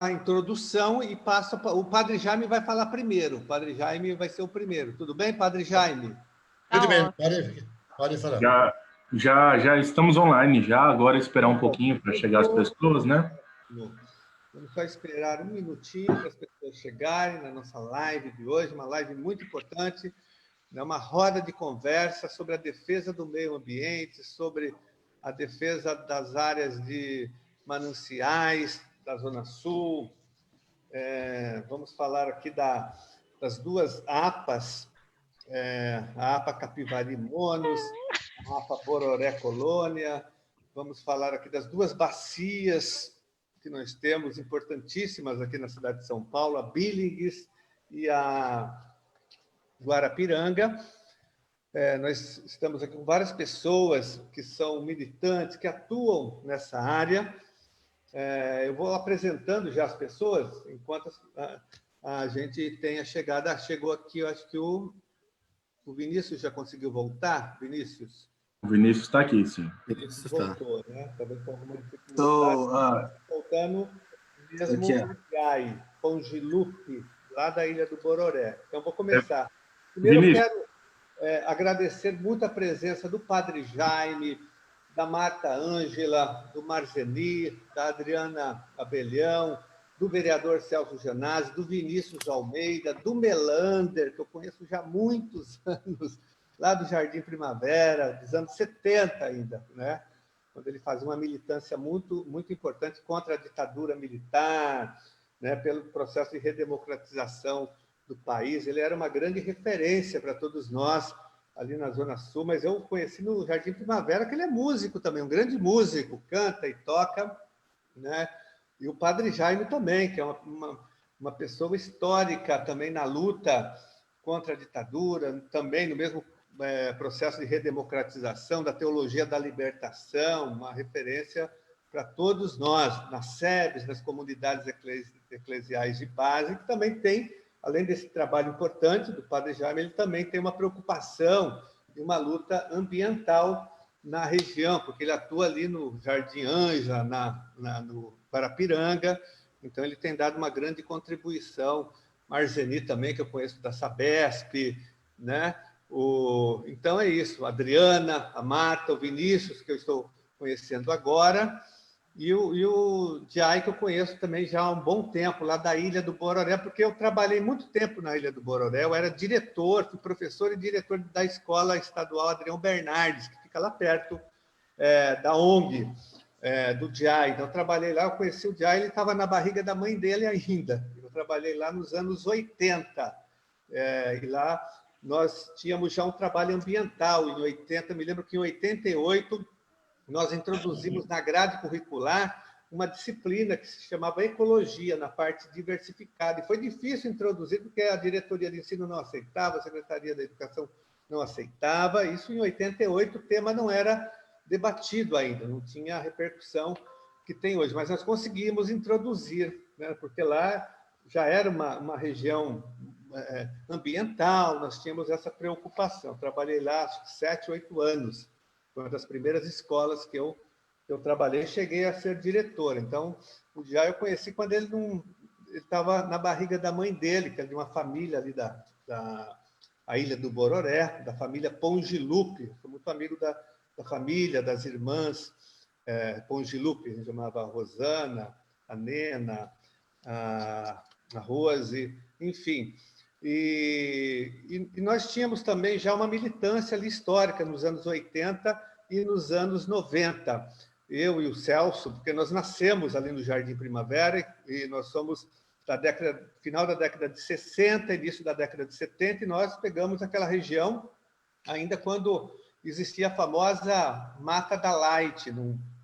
a introdução e passo. O Padre Jaime vai falar primeiro. O Padre Jaime vai ser o primeiro. Tudo bem, Padre Jaime? Muito bem, pode falar. Já estamos online, já. Agora esperar um pouquinho para chegar as pessoas, né? Vamos só esperar um minutinho para as pessoas chegarem na nossa live de hoje, uma live muito importante, né? Uma roda de conversa sobre a defesa do meio ambiente, sobre a defesa das áreas de mananciais da Zona Sul. Vamos falar aqui das duas APAs, a APA Capivari Monos, a APA Bororé Colônia. Vamos falar aqui das duas bacias que nós temos, importantíssimas aqui na cidade de São Paulo, a Billings e a Guarapiranga. Nós estamos aqui com várias pessoas que são militantes, que atuam nessa área. Eu vou apresentando já as pessoas, enquanto a gente tem a chegada. Chegou aqui, eu acho que o Vinícius já conseguiu voltar. Vinícius? O Vinícius está aqui, sim. Vinícius voltou, né? Talvez com alguma dificuldade. Voltando mesmo no Gai, Pongilupe, lá da Ilha do Bororé. Então, vou começar. Primeiro, eu quero agradecer muito a presença do Padre Jaime, da Marta Ângela, do Marzeni, da Adriana Abelhão, do vereador Celso Janazzi, do Vinícius Almeida, do Melander, que eu conheço já há muitos anos, lá do Jardim Primavera, dos anos 70 ainda, né? Quando ele fazia uma militância muito, muito importante contra a ditadura militar, né? Pelo processo de redemocratização do país. Ele era uma grande referência para todos nós ali na Zona Sul, mas eu o conheci no Jardim Primavera, que ele é músico também, um grande músico, canta e toca, né? E o Padre Jaime também, que é uma pessoa histórica também na luta contra a ditadura, também no mesmo processo de redemocratização, da teologia da libertação, uma referência para todos nós, nas SEBs, nas comunidades eclesiais de base, que também tem, além desse trabalho importante do Padre Jaime, ele também tem uma preocupação e uma luta ambiental na região, porque ele atua ali no Jardim Anja, no Guarapiranga, então ele tem dado uma grande contribuição. Marzeni também, que eu conheço da Sabesp, né? Então é isso, a Adriana, a Marta, o Vinícius, que eu estou conhecendo agora, e o Jai, que eu conheço também já há um bom tempo, lá da Ilha do Bororé, porque eu trabalhei muito tempo na Ilha do Bororé, eu era diretor, fui professor e diretor da Escola Estadual Adrião Bernardes, que fica lá perto da ONG, do Jai. Então, eu trabalhei lá, eu conheci o Jai, ele estava na barriga da mãe dele ainda. Eu trabalhei lá nos anos 80, e lá nós tínhamos já um trabalho ambiental em 80, me lembro que em 88 nós introduzimos na grade curricular uma disciplina que se chamava Ecologia, na parte diversificada, e foi difícil introduzir porque a diretoria de ensino não aceitava, a Secretaria da Educação não aceitava, isso em 88 o tema não era debatido ainda, não tinha a repercussão que tem hoje, mas nós conseguimos introduzir, né, porque lá já era uma região ambiental, nós tínhamos essa preocupação. Trabalhei lá acho que 7, 8 anos, foi uma das primeiras escolas que eu trabalhei, cheguei a ser diretor. Então, o Jai eu conheci quando ele estava na barriga da mãe dele, que é de uma família ali da Ilha do Bororé, da família Pongilupe. Sou muito amigo da família, das irmãs Pongilupe, a gente chamava a Rosana, a Nena, a Rose, enfim. E nós tínhamos também já uma militância ali histórica nos anos 80 e nos anos 90. Eu e o Celso, porque nós nascemos ali no Jardim Primavera e nós somos final da década de 60, início da década de 70, e nós pegamos aquela região ainda quando existia a famosa Mata da Light,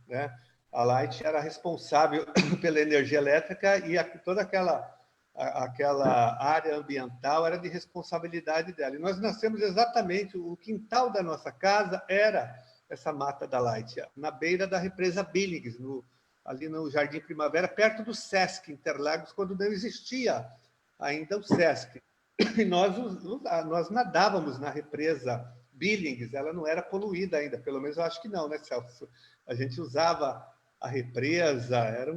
né? A Light era responsável pela energia elétrica e toda aquela área ambiental era de responsabilidade dela. E nós nascemos exatamente, o quintal da nossa casa era essa Mata da Light, na beira da represa Billings, ali no Jardim Primavera, perto do Sesc Interlagos, quando não existia ainda o Sesc. E nós nadávamos na represa Billings, ela não era poluída ainda, pelo menos eu acho que não, né, Celso? A gente usava a represa, era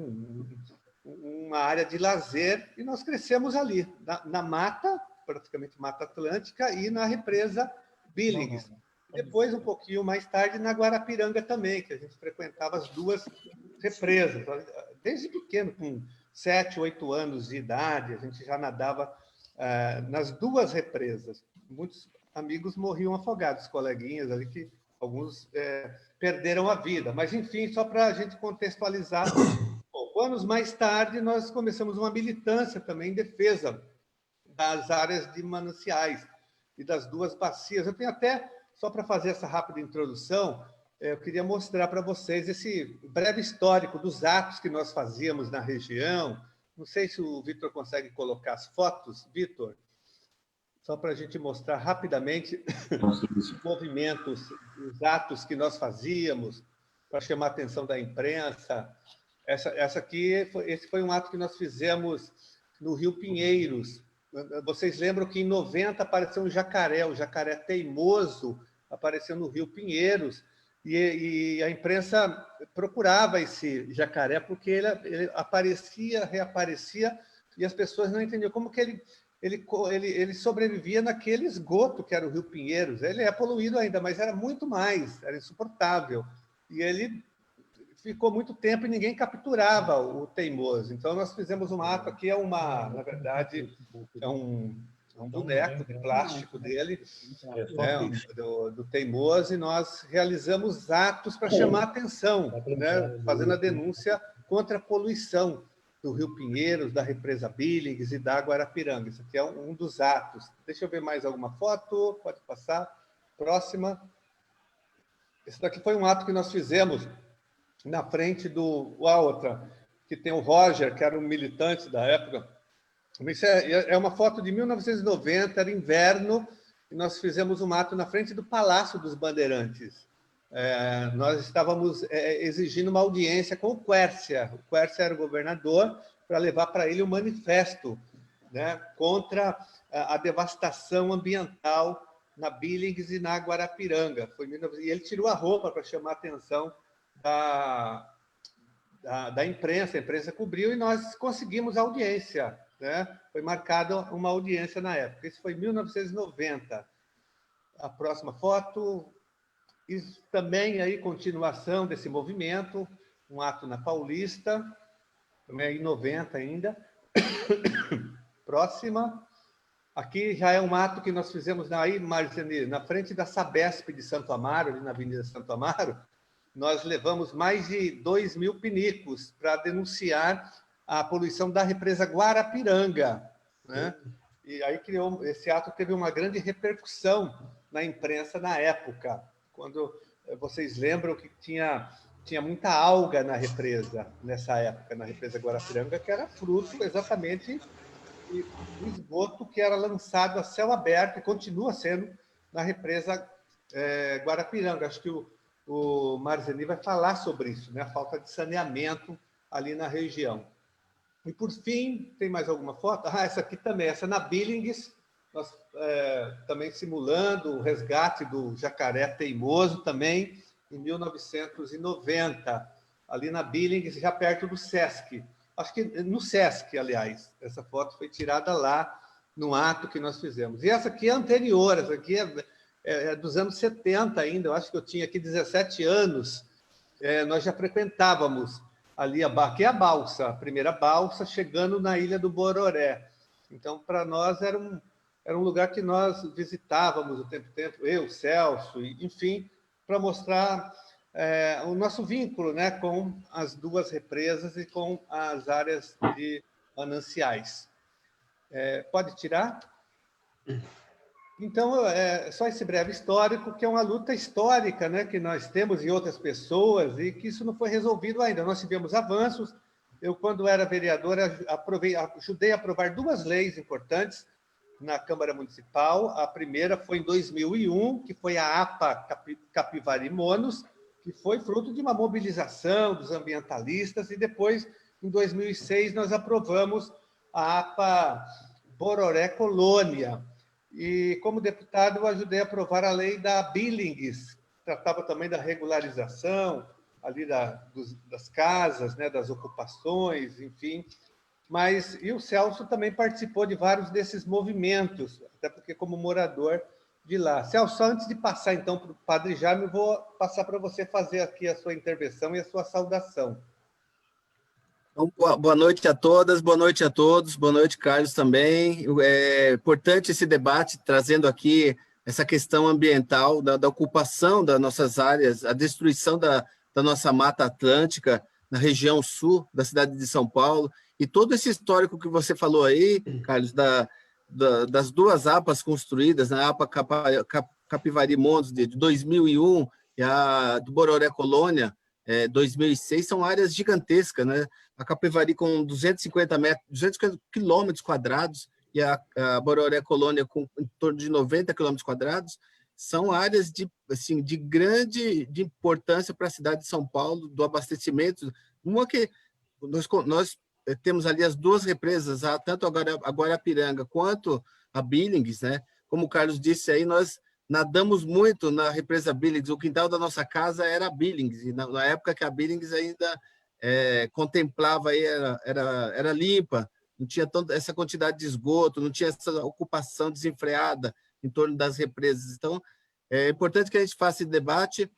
uma área de lazer, e nós crescemos ali, na mata, praticamente Mata Atlântica, e na represa Billings. Depois, um pouquinho mais tarde, na Guarapiranga também, que a gente frequentava as duas represas. Desde pequeno, com 7, 8 anos de idade, a gente já nadava nas duas represas. Muitos amigos morriam afogados, coleguinhas ali, que alguns perderam a vida. Mas, enfim, só para a gente contextualizar, anos mais tarde, nós começamos uma militância também em defesa das áreas de mananciais e das duas bacias. Eu tenho até, só para fazer essa rápida introdução, eu queria mostrar para vocês esse breve histórico dos atos que nós fazíamos na região. Não sei se o Vitor consegue colocar as fotos, Vitor, só para a gente mostrar rapidamente os movimentos, os atos que nós fazíamos para chamar a atenção da imprensa. Esse foi um ato que nós fizemos no Rio Pinheiros. Vocês lembram que em 90 apareceu um jacaré, o jacaré teimoso apareceu no Rio Pinheiros, e a imprensa procurava esse jacaré porque ele aparecia, reaparecia, e as pessoas não entendiam como que ele sobrevivia naquele esgoto que era o Rio Pinheiros. Ele é poluído ainda, mas era muito mais, era insuportável. E ele ficou muito tempo e ninguém capturava o teimoso. Então, nós fizemos um ato aqui, na verdade, é um boneco de plástico dele, né, do teimoso, e nós realizamos atos para chamar a atenção, né, fazendo a denúncia contra a poluição do Rio Pinheiros, da represa Billings e da Guarapiranga. Isso aqui é um dos atos. Deixa eu ver mais alguma foto, pode passar. Próxima. Esse daqui foi um ato que nós fizemos na frente a outra, que tem o Roger, que era um militante da época. Isso é uma foto de 1990, era inverno, e nós fizemos um ato na frente do Palácio dos Bandeirantes. Nós estávamos exigindo uma audiência com o Quércia. O Quércia era o governador, para levar para ele um manifesto, né, contra a devastação ambiental na Billings e na Guarapiranga. E ele tirou a roupa para chamar a atenção da imprensa. A imprensa cobriu e nós conseguimos audiência, né? Foi marcada uma audiência na época. Isso foi em 1990. A próxima foto. Isso também aí continuação desse movimento, um ato na Paulista, também em 90 ainda. Próxima. Aqui já é um ato que nós fizemos aí, Marciane, na frente da Sabesp de Santo Amaro, ali na Avenida Santo Amaro. Nós levamos mais de 2.000 pinicos para denunciar a poluição da represa Guarapiranga, né? E aí esse ato teve uma grande repercussão na imprensa na época, quando vocês lembram que tinha muita alga na represa, nessa época, na represa Guarapiranga, que era fruto exatamente do esgoto que era lançado a céu aberto e continua sendo na represa Guarapiranga. Acho que o Marzeni vai falar sobre isso, né? A falta de saneamento ali na região. E, por fim, tem mais alguma foto? Essa aqui também, essa na Billings, nós também simulando o resgate do jacaré teimoso também, em 1990, ali na Billings, já perto do Sesc. Acho que no Sesc, aliás. Essa foto foi tirada lá, no ato que nós fizemos. E essa aqui é anterior, essa aqui é dos anos 70 ainda, eu acho que eu tinha aqui 17 anos, nós já frequentávamos ali aqui é a balsa, a primeira balsa, chegando na Ilha do Bororé. Então, para nós, era um lugar que nós visitávamos o tempo, eu, Celso, enfim, para mostrar o nosso vínculo, né, com as duas represas e com as áreas de mananciais. Pode tirar? Então, só esse breve histórico, que é uma luta histórica, né, que nós temos em outras pessoas e que isso não foi resolvido ainda. Nós tivemos avanços. Eu, quando era vereador, ajudei a aprovar 2 leis importantes na Câmara Municipal. A primeira foi em 2001, que foi a APA Capivari Monos, que foi fruto de uma mobilização dos ambientalistas, e depois, em 2006, nós aprovamos a APA Bororé Colônia. E, como deputado, eu ajudei a aprovar a lei da Billings, que tratava também da regularização ali das casas, né, das ocupações, enfim. E o Celso também participou de vários desses movimentos, até porque como morador de lá. Celso, antes de passar então para o Padre Jaime, eu vou passar para você fazer aqui a sua intervenção e a sua saudação. Então, boa noite a todas, boa noite a todos, boa noite, Carlos, também. É importante esse debate, trazendo aqui essa questão ambiental, da ocupação das nossas áreas, a destruição da nossa Mata Atlântica, na região sul da cidade de São Paulo, e todo esse histórico que você falou aí, Carlos, das duas APAs construídas, a APA Capivari Montes, de 2001, e a do Bororé Colônia, 2006, são áreas gigantescas, né? A Capivari com 250 quilômetros quadrados e a Bororé Colônia com em torno de 90 quilômetros quadrados, são áreas de grande importância para a cidade de São Paulo, do abastecimento. Uma que nós temos ali as duas represas, tanto a Guarapiranga quanto a Billings, né? Como o Carlos disse aí, nós nadamos muito na represa Billings, o quintal da nossa casa era a Billings, e na época que a Billings ainda contemplava, aí era limpa, não tinha essa quantidade de esgoto, não tinha essa ocupação desenfreada em torno das represas. Então, é importante que a gente faça esse debate.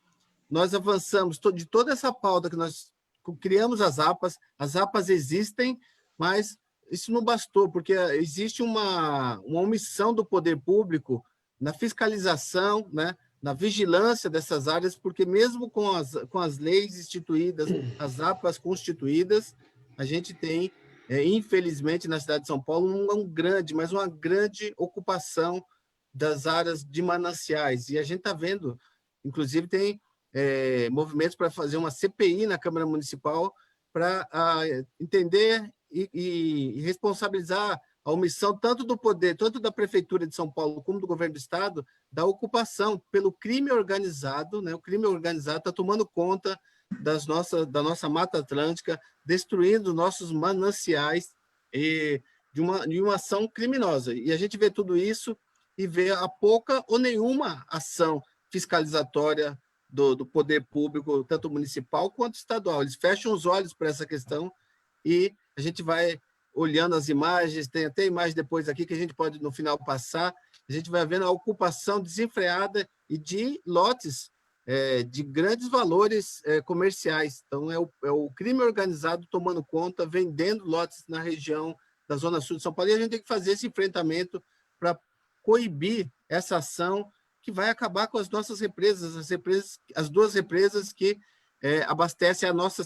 Nós avançamos de toda essa pauta que nós criamos as APAs existem, mas isso não bastou, porque existe uma omissão do poder público na fiscalização, né, na vigilância dessas áreas, porque mesmo com as leis instituídas, as APAs constituídas, a gente tem, infelizmente, na cidade de São Paulo, uma grande ocupação das áreas de mananciais. E a gente está vendo, inclusive, tem movimentos para fazer uma CPI na Câmara Municipal para entender e responsabilizar a omissão tanto do poder, tanto da Prefeitura de São Paulo como do Governo do Estado, da ocupação pelo crime organizado, né? O crime organizado está tomando conta da nossa Mata Atlântica, destruindo nossos mananciais de uma ação criminosa. E a gente vê tudo isso e vê a pouca ou nenhuma ação fiscalizatória do poder público, tanto municipal quanto estadual. Eles fecham os olhos para essa questão e a gente vai olhando as imagens, tem até imagem depois aqui que a gente pode, no final, passar, a gente vai vendo a ocupação desenfreada e de lotes de grandes valores comerciais. Então, é o crime organizado tomando conta, vendendo lotes na região da Zona Sul de São Paulo, e a gente tem que fazer esse enfrentamento para coibir essa ação que vai acabar com as nossas represas, as duas represas que abastecem a nossa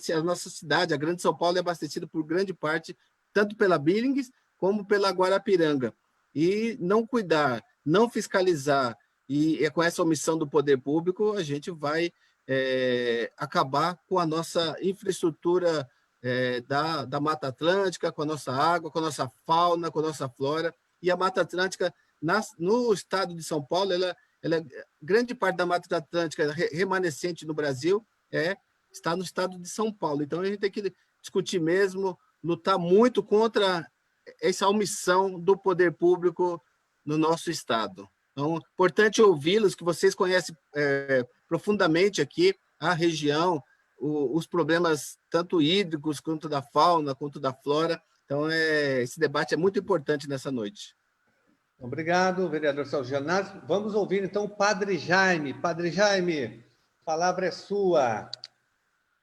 cidade. A Grande São Paulo é abastecida por grande parte tanto pela Billings como pela Guarapiranga. E não cuidar, não fiscalizar, e com essa omissão do poder público, a gente vai acabar com a nossa infraestrutura da Mata Atlântica, com a nossa água, com a nossa fauna, com a nossa flora. E a Mata Atlântica, no estado de São Paulo, grande parte da Mata Atlântica remanescente no Brasil está no estado de São Paulo. Então, a gente tem que discutir mesmo, lutar muito contra essa omissão do poder público no nosso estado. Então, importante ouvi-los, que vocês conhecem profundamente aqui a região, os problemas tanto hídricos, quanto da fauna, quanto da flora. Então, esse debate é muito importante nessa noite. Obrigado, vereador Celso Gianazzi. Vamos ouvir, então, o Padre Jaime. Padre Jaime, a palavra é sua.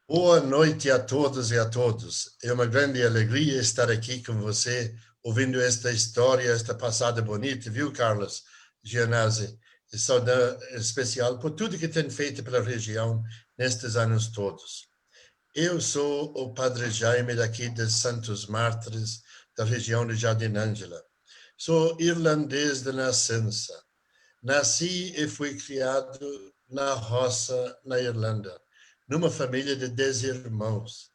Boa noite a todos e a todos. É uma grande alegria estar aqui com você, ouvindo esta história, esta passada bonita, viu, Carlos Gianazzi? E saudade especial por tudo que tem feito pela região nestes anos todos. Eu sou o Padre Jaime daqui de Santos Mártires, da região de Jardim Ângela. Sou irlandês de nascença. Nasci e fui criado na roça, na Irlanda, numa família de 10 irmãos,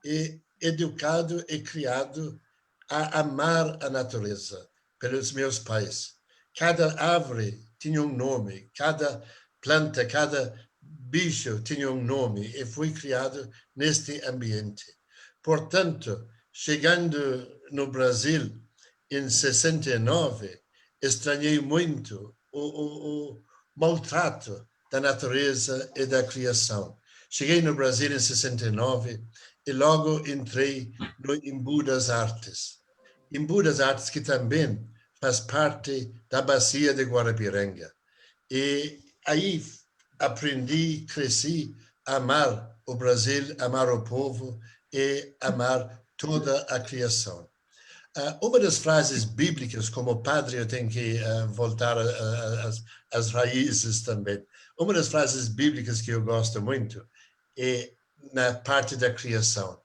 e educado e criado a amar a natureza pelos meus pais. Cada árvore tinha um nome, cada planta, cada bicho tinha um nome, e fui criado neste ambiente. Portanto, chegando no Brasil em 69, estranhei muito o maltrato da natureza e da criação. Cheguei no Brasil em 69 e logo entrei no Embu das Artes. Embu das Artes que também faz parte da bacia de Guarapiranga. E aí aprendi, cresci a amar o Brasil, amar o povo e amar toda a criação. Uma das frases bíblicas, como padre eu tenho que voltar às raízes também. Uma das frases bíblicas que eu gosto muito é na parte da criação.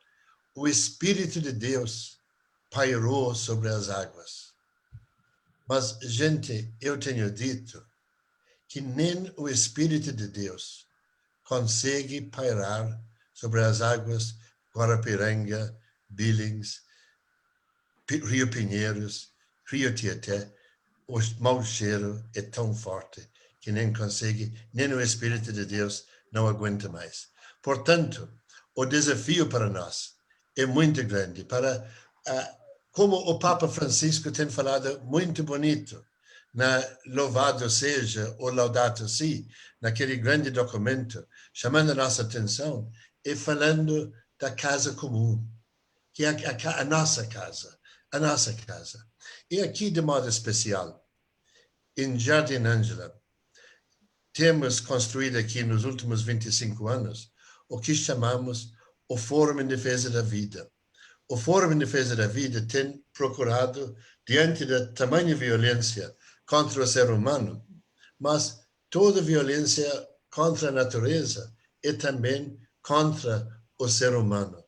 O Espírito de Deus pairou sobre as águas. Mas, gente, eu tenho dito que nem o Espírito de Deus consegue pairar sobre as águas Guarapiranga, Billings, Rio Pinheiros, Rio Tietê. O mau cheiro é tão forte que nem consegue, nem o Espírito de Deus não aguenta mais. Portanto, o desafio para nós é muito grande. Como o Papa Francisco tem falado muito bonito, na Louvado Seja ou Laudato Si, naquele grande documento, chamando a nossa atenção e falando da casa comum, que é a nossa casa. A nossa casa. E aqui, de modo especial, em Jardim Ângela, temos construído aqui nos últimos 25 anos o que chamamos o Fórum em Defesa da Vida. O Fórum em Defesa da Vida tem procurado, diante da tamanha violência contra o ser humano, mas toda violência contra a natureza é também contra o ser humano.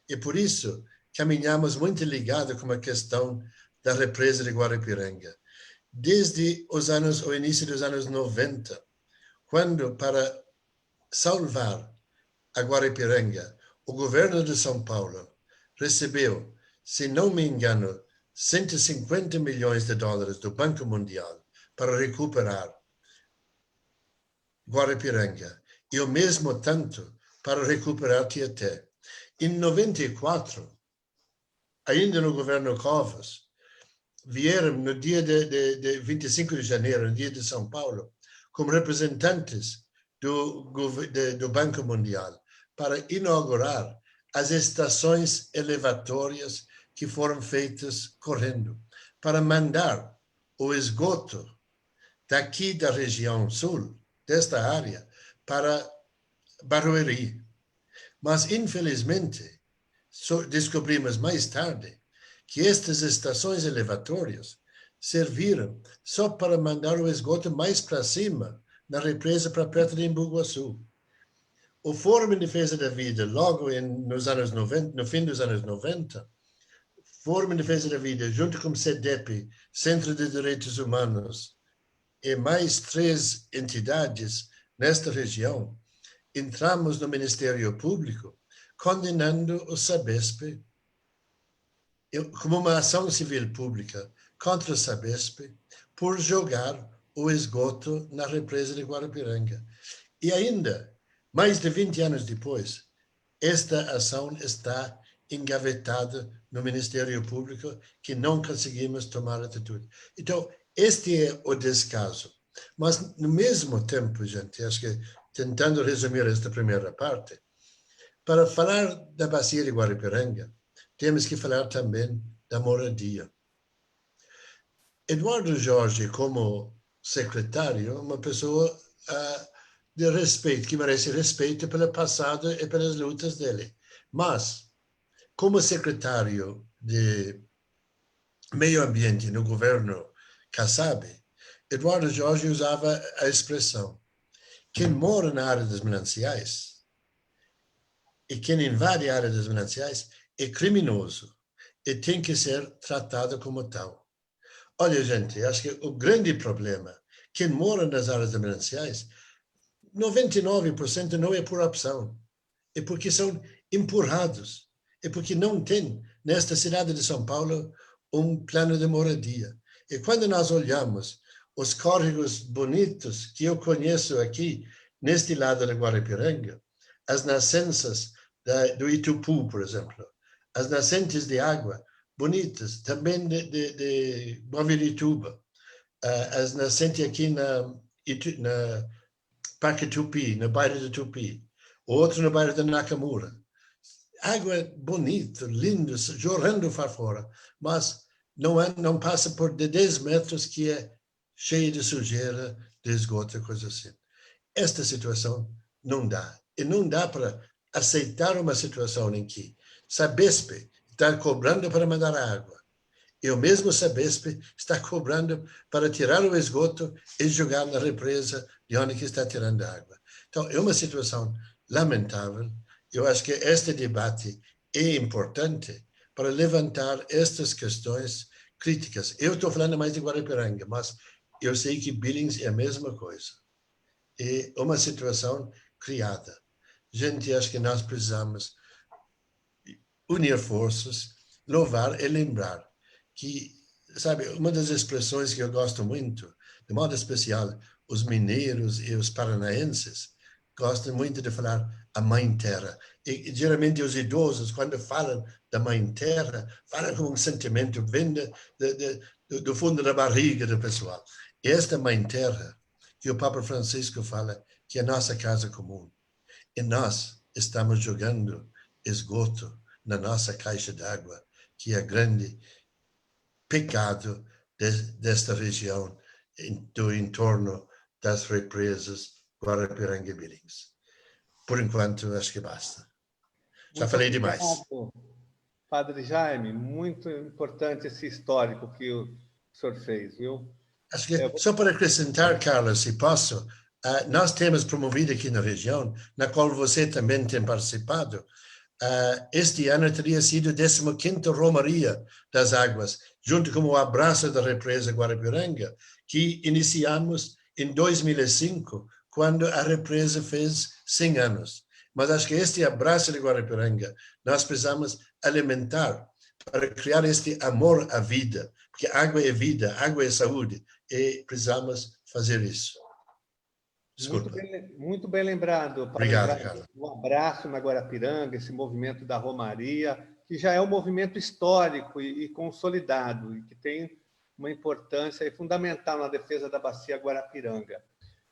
E por isso, caminhamos muito ligados com a questão da represa de Guarapiranga. Desde o início dos anos 90, quando, para salvar a Guarapiranga, o governo de São Paulo recebeu, se não me engano, 150 milhões de dólares do Banco Mundial para recuperar Guarapiranga e o mesmo tanto para recuperar Tietê. Em 94, ainda no governo Covas, vieram no dia de 25 de janeiro, no dia de São Paulo, como representantes do Banco Mundial, para inaugurar as estações elevatórias que foram feitas correndo, para mandar o esgoto daqui da região sul, desta área, para Barueri. Mas, infelizmente, descobrimos mais tarde que estas estações elevatórias serviram só para mandar o esgoto mais para cima, na represa para perto de Embu-Guaçu. O Fórum em Defesa da Vida, logo nos anos 90, no fim dos anos 90, Fórum em Defesa da Vida, junto com o CEDEP, Centro de Direitos Humanos, e mais 3 entidades nesta região, entramos no Ministério Público condenando o Sabesp como uma ação civil pública contra o Sabesp por jogar o esgoto na represa de Guarapiranga. E ainda, mais de 20 anos depois, esta ação está engavetada no Ministério Público, que não conseguimos tomar atitude. Então, este é o descaso. Mas, no mesmo tempo, gente, acho que tentando resumir esta primeira parte, para falar da bacia de Guarapiranga, temos que falar também da moradia. Eduardo Jorge, como secretário, uma pessoa de respeito, que merece respeito pelo passado e pelas lutas dele. Mas, como secretário de Meio Ambiente no governo Kassab, Eduardo Jorge usava a expressão: quem mora na área dos mananciais e quem invade a área dos mananciais é criminoso e tem que ser tratado como tal. Olha, gente, acho que o grande problema, quem mora nas áreas dos mananciais, 99% não é por opção, é porque são empurrados, é porque não tem, nesta cidade de São Paulo, um plano de moradia. E quando nós olhamos os córregos bonitos que eu conheço aqui, neste lado da Guarapiranga, as nascenças do Itupu, por exemplo, as nascentes de água bonitas, também de Bovirituba, as nascentes aqui na Parque Tupi, no bairro de Tupi, outro no bairro de Nakamura. Água bonita, linda, jorrando para fora, mas não passa por de 10 metros que é cheio de sujeira, de esgoto, coisa assim. Esta situação não dá. E não dá para aceitar uma situação em que Sabesp está cobrando para mandar água. E o mesmo Sabesp está cobrando para tirar o esgoto e jogar na represa de onde que está tirando água. Então, é uma situação lamentável. Eu acho que este debate é importante para levantar estas questões críticas. Eu estou falando mais de Guarapiranga, mas eu sei que Billings é a mesma coisa. É uma situação criada. Gente, acho que nós precisamos unir forças, louvar e lembrar que, sabe, uma das expressões que eu gosto muito, de modo especial, os mineiros e os paranaenses gostam muito de falar a Mãe Terra. E geralmente os idosos, quando falam da Mãe Terra, falam com um sentimento que vem do fundo da barriga do pessoal. E esta Mãe Terra, que o Papa Francisco fala, que é a nossa casa comum. E nós estamos jogando esgoto na nossa caixa d'água, que é grande pecado desta região do entorno das represas Guarapiranga e Billings. Por enquanto, acho que basta. Já falei demais. Padre Jaime, muito importante esse histórico que o senhor fez, viu? Acho que, só para acrescentar, Carlos, se posso, nós temos promovido aqui na região, na qual você também tem participado, este ano teria sido a 15ª Romaria das Águas, junto com o abraço da represa Guarapiranga, que iniciamos em 2005, quando a represa fez 100 anos. Mas acho que este abraço de Guarapiranga nós precisamos alimentar para criar este amor à vida, porque água é vida, água é saúde, e precisamos fazer isso. Desculpa. Muito bem lembrado. Obrigado, Carlos. Um abraço na Guarapiranga, esse movimento da Romaria, que já é um movimento histórico e consolidado, e que tem uma importância fundamental na defesa da bacia Guarapiranga.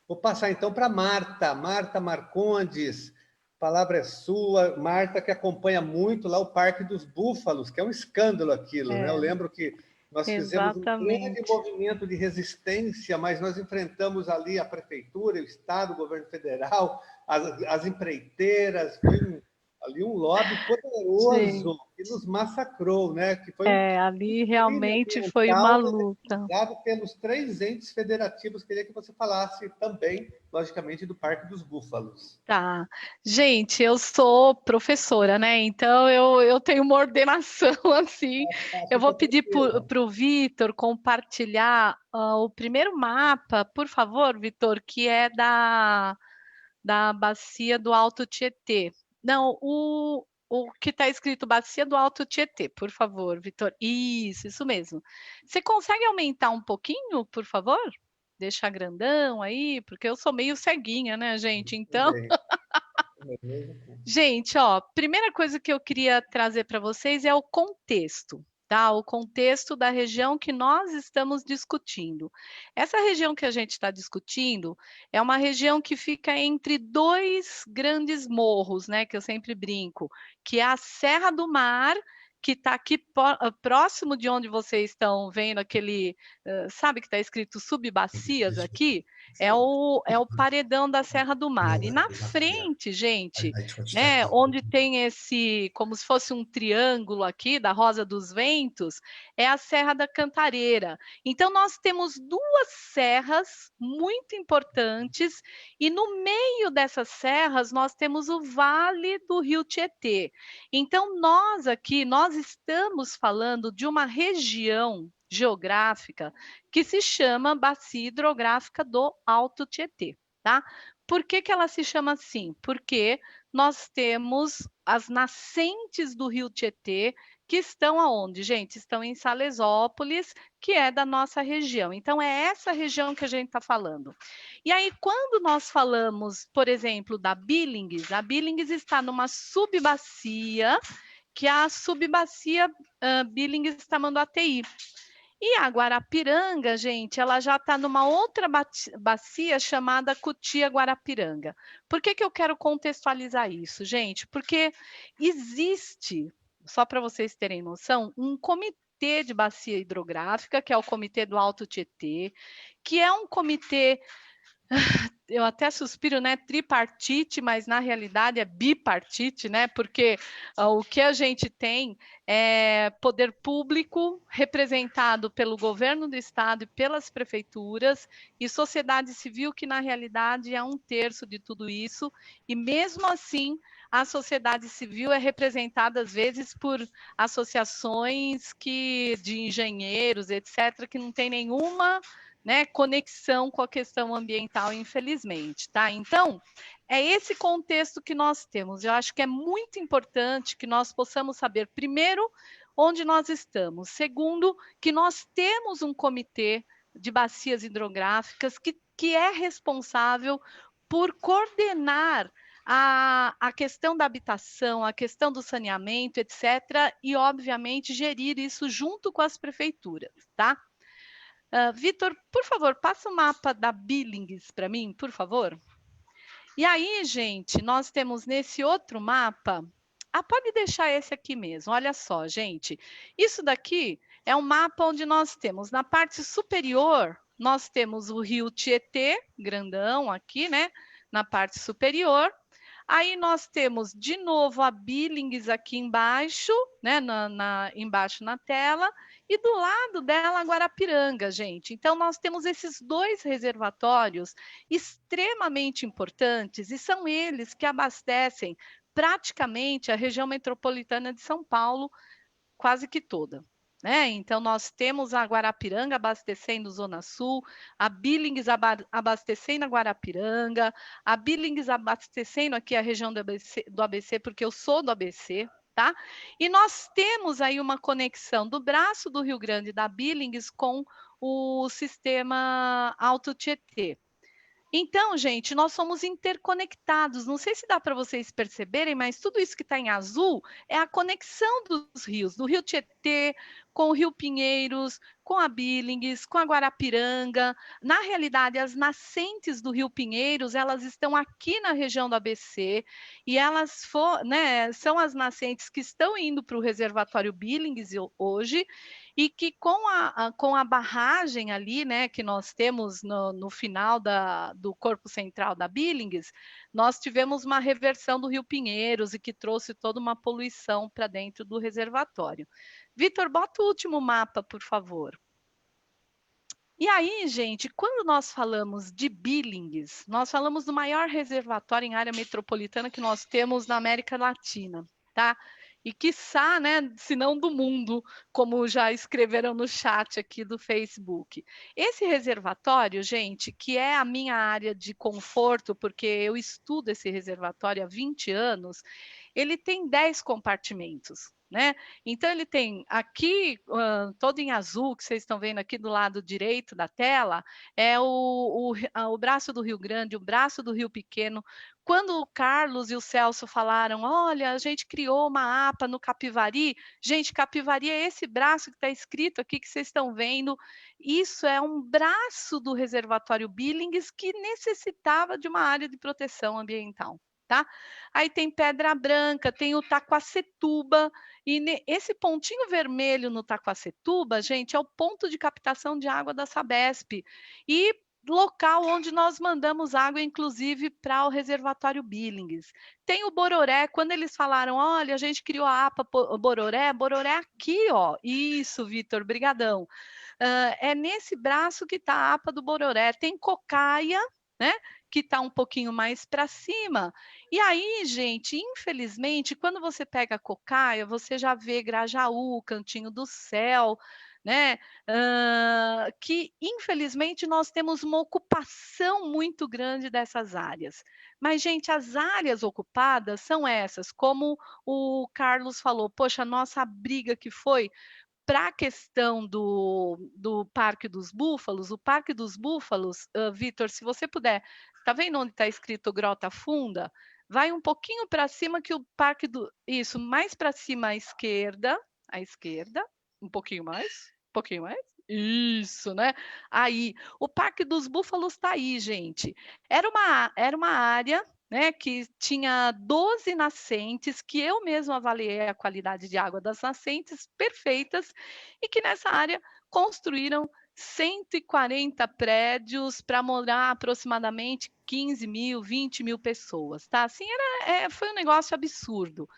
Vou passar, então, para Marta Marcondes. A palavra é sua. Marta, que acompanha muito lá o Parque dos Búfalos, que é um escândalo aquilo, né? Eu lembro que nós fizemos um grande movimento de resistência, mas nós enfrentamos ali a prefeitura, o Estado, o governo federal, as empreiteiras, foi ali um lobby poderoso que nos massacrou, né? Que foi ali realmente foi uma luta. Dado pelos 3 entes federativos, queria que você falasse também, logicamente, do Parque dos Búfalos. Tá. Gente, eu sou professora, né? Então eu tenho uma ordenação assim. Eu vou pedir para o Vitor compartilhar o primeiro mapa, por favor, Vitor, que é da bacia do Alto Tietê. Não, o que está escrito Bacia do Alto Tietê, por favor, Vitor. Isso mesmo. Você consegue aumentar um pouquinho, por favor? Deixar grandão aí, porque eu sou meio ceguinha, né, gente? Então, gente, primeira coisa que eu queria trazer para vocês é o contexto. Tá? O contexto da região que nós estamos discutindo. Essa região que a gente está discutindo é uma região que fica entre 2 grandes morros, né? Que eu sempre brinco, que é a Serra do Mar, que está aqui próximo de onde vocês estão vendo aquele, sabe que está escrito subbacias aqui? É o paredão da Serra do Mar. E na frente, gente, né, onde tem esse, como se fosse um triângulo aqui, da Rosa dos Ventos, é a Serra da Cantareira. Então, nós temos 2 serras muito importantes, e no meio dessas serras, nós temos o Vale do Rio Tietê. Então, nós estamos falando de uma região geográfica que se chama Bacia Hidrográfica do Alto Tietê, tá? Por que ela se chama assim? Porque nós temos as nascentes do Rio Tietê, que estão aonde, gente? Estão em Salesópolis, que é da nossa região. Então, é essa região que a gente está falando. E aí, quando nós falamos, por exemplo, da Billings, a Billings está numa subbacia, que é a subbacia Billings-Tamanduateí. E a Guarapiranga, gente, ela já está numa outra bacia chamada Cutia Guarapiranga. Por que eu quero contextualizar isso, gente? Porque existe, só para vocês terem noção, um comitê de bacia hidrográfica, que é o Comitê do Alto Tietê, que é um comitê, eu até suspiro, né, tripartite, mas na realidade é bipartite, né, porque o que a gente tem é poder público representado pelo governo do estado e pelas prefeituras, e sociedade civil, que na realidade é 1/3 de tudo isso, e mesmo assim a sociedade civil é representada às vezes por associações de engenheiros, etc., que não tem nenhuma, né, conexão com a questão ambiental, infelizmente, tá? Então, é esse contexto que nós temos. Eu acho que é muito importante que nós possamos saber, primeiro, onde nós estamos. Segundo, que nós temos um comitê de bacias hidrográficas que é responsável por coordenar a questão da habitação, a questão do saneamento, etc., e, obviamente, gerir isso junto com as prefeituras, tá? Vitor, por favor, passa o mapa da Billings para mim, por favor. E aí, gente, nós temos nesse outro mapa... pode deixar esse aqui mesmo. Olha só, gente. Isso daqui é um mapa onde nós temos, na parte superior, nós temos o rio Tietê, grandão aqui, né? Na parte superior. Aí nós temos, de novo, a Billings aqui embaixo, né? Embaixo na tela. E do lado dela, a Guarapiranga, gente. Então, nós temos esses 2 reservatórios extremamente importantes, e são eles que abastecem praticamente a região metropolitana de São Paulo, quase que toda. Né? Então, nós temos a Guarapiranga abastecendo Zona Sul, a Billings abastecendo a Guarapiranga, a Billings abastecendo aqui a região do ABC, porque eu sou do ABC, tá? E nós temos aí uma conexão do braço do Rio Grande da Billings com o sistema Alto Tietê. Então, gente, nós somos interconectados. Não sei se dá para vocês perceberem, mas tudo isso que está em azul é a conexão dos rios, do Rio Tietê com o Rio Pinheiros, com a Billings, com a Guarapiranga. Na realidade, as nascentes do Rio Pinheiros, elas estão aqui na região do ABC, e elas são as nascentes que estão indo para o reservatório Billings hoje, e que com a barragem ali, né, que nós temos no final do corpo central da Billings, nós tivemos uma reversão do Rio Pinheiros, e que trouxe toda uma poluição para dentro do reservatório. Vitor, bota o último mapa, por favor. E aí, gente, quando nós falamos de Billings, nós falamos do maior reservatório em área metropolitana que nós temos na América Latina, tá? E quiçá, né, se não do mundo, como já escreveram no chat aqui do Facebook. Esse reservatório, gente, que é a minha área de conforto, porque eu estudo esse reservatório há 20 anos, ele tem 10 compartimentos. Né? Então, ele tem aqui, todo em azul, que vocês estão vendo aqui do lado direito da tela, é o braço do Rio Grande, o braço do Rio Pequeno. Quando o Carlos e o Celso falaram, olha, a gente criou uma APA no Capivari, gente, Capivari é esse braço que está escrito aqui, que vocês estão vendo, isso é um braço do reservatório Billings que necessitava de uma área de proteção ambiental. Tá? Aí tem Pedra Branca, tem o Taquacetuba, e esse pontinho vermelho no Taquacetuba, gente, é o ponto de captação de água da Sabesp, e local onde nós mandamos água, inclusive, para o reservatório Billings. Tem o Bororé, quando eles falaram, olha, a gente criou a APA Bororé aqui, ó. Isso, Vitor, brigadão. É nesse braço que está a APA do Bororé. Tem Cocaia, né? Que está um pouquinho mais para cima. E aí, gente, infelizmente, quando você pega a Cocaia, você já vê Grajaú, Cantinho do Céu, né? Que, infelizmente, nós temos uma ocupação muito grande dessas áreas. Mas, gente, as áreas ocupadas são essas, como o Carlos falou, poxa, a nossa briga que foi para a questão do Parque dos Búfalos, o Parque dos Búfalos, Vitor, se você puder, está vendo onde está escrito Grota Funda? Vai um pouquinho para cima que o Parque do... Isso, mais para cima à esquerda, um pouquinho mais, Isso, né? Aí, o Parque dos Búfalos está aí, gente. Era uma área, né, que tinha 12 nascentes, que eu mesma avaliei a qualidade de água das nascentes perfeitas, e que nessa área construíram 140 prédios para morar aproximadamente 15 mil, 20 mil pessoas, tá? Assim, foi um negócio absurdo.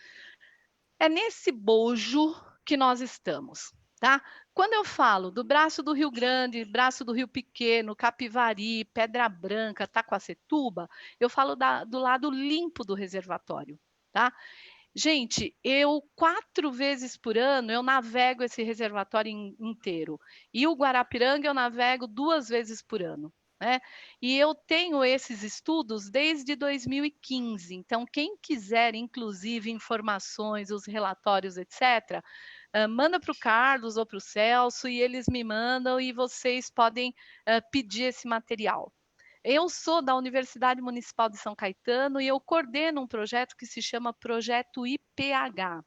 É nesse bojo que nós estamos, tá? Quando eu falo do braço do Rio Grande, braço do Rio Pequeno, Capivari, Pedra Branca, Taquacetuba, eu falo do lado limpo do reservatório, tá? Gente, 4 vezes por ano, eu navego esse reservatório inteiro. E o Guarapiranga eu navego 2 vezes por ano, né? E eu tenho esses estudos desde 2015. Então, quem quiser, inclusive, informações, os relatórios, etc., manda para o Carlos ou para o Celso e eles me mandam e vocês podem pedir esse material. Eu sou da Universidade Municipal de São Caetano e eu coordeno um projeto que se chama Projeto IPH.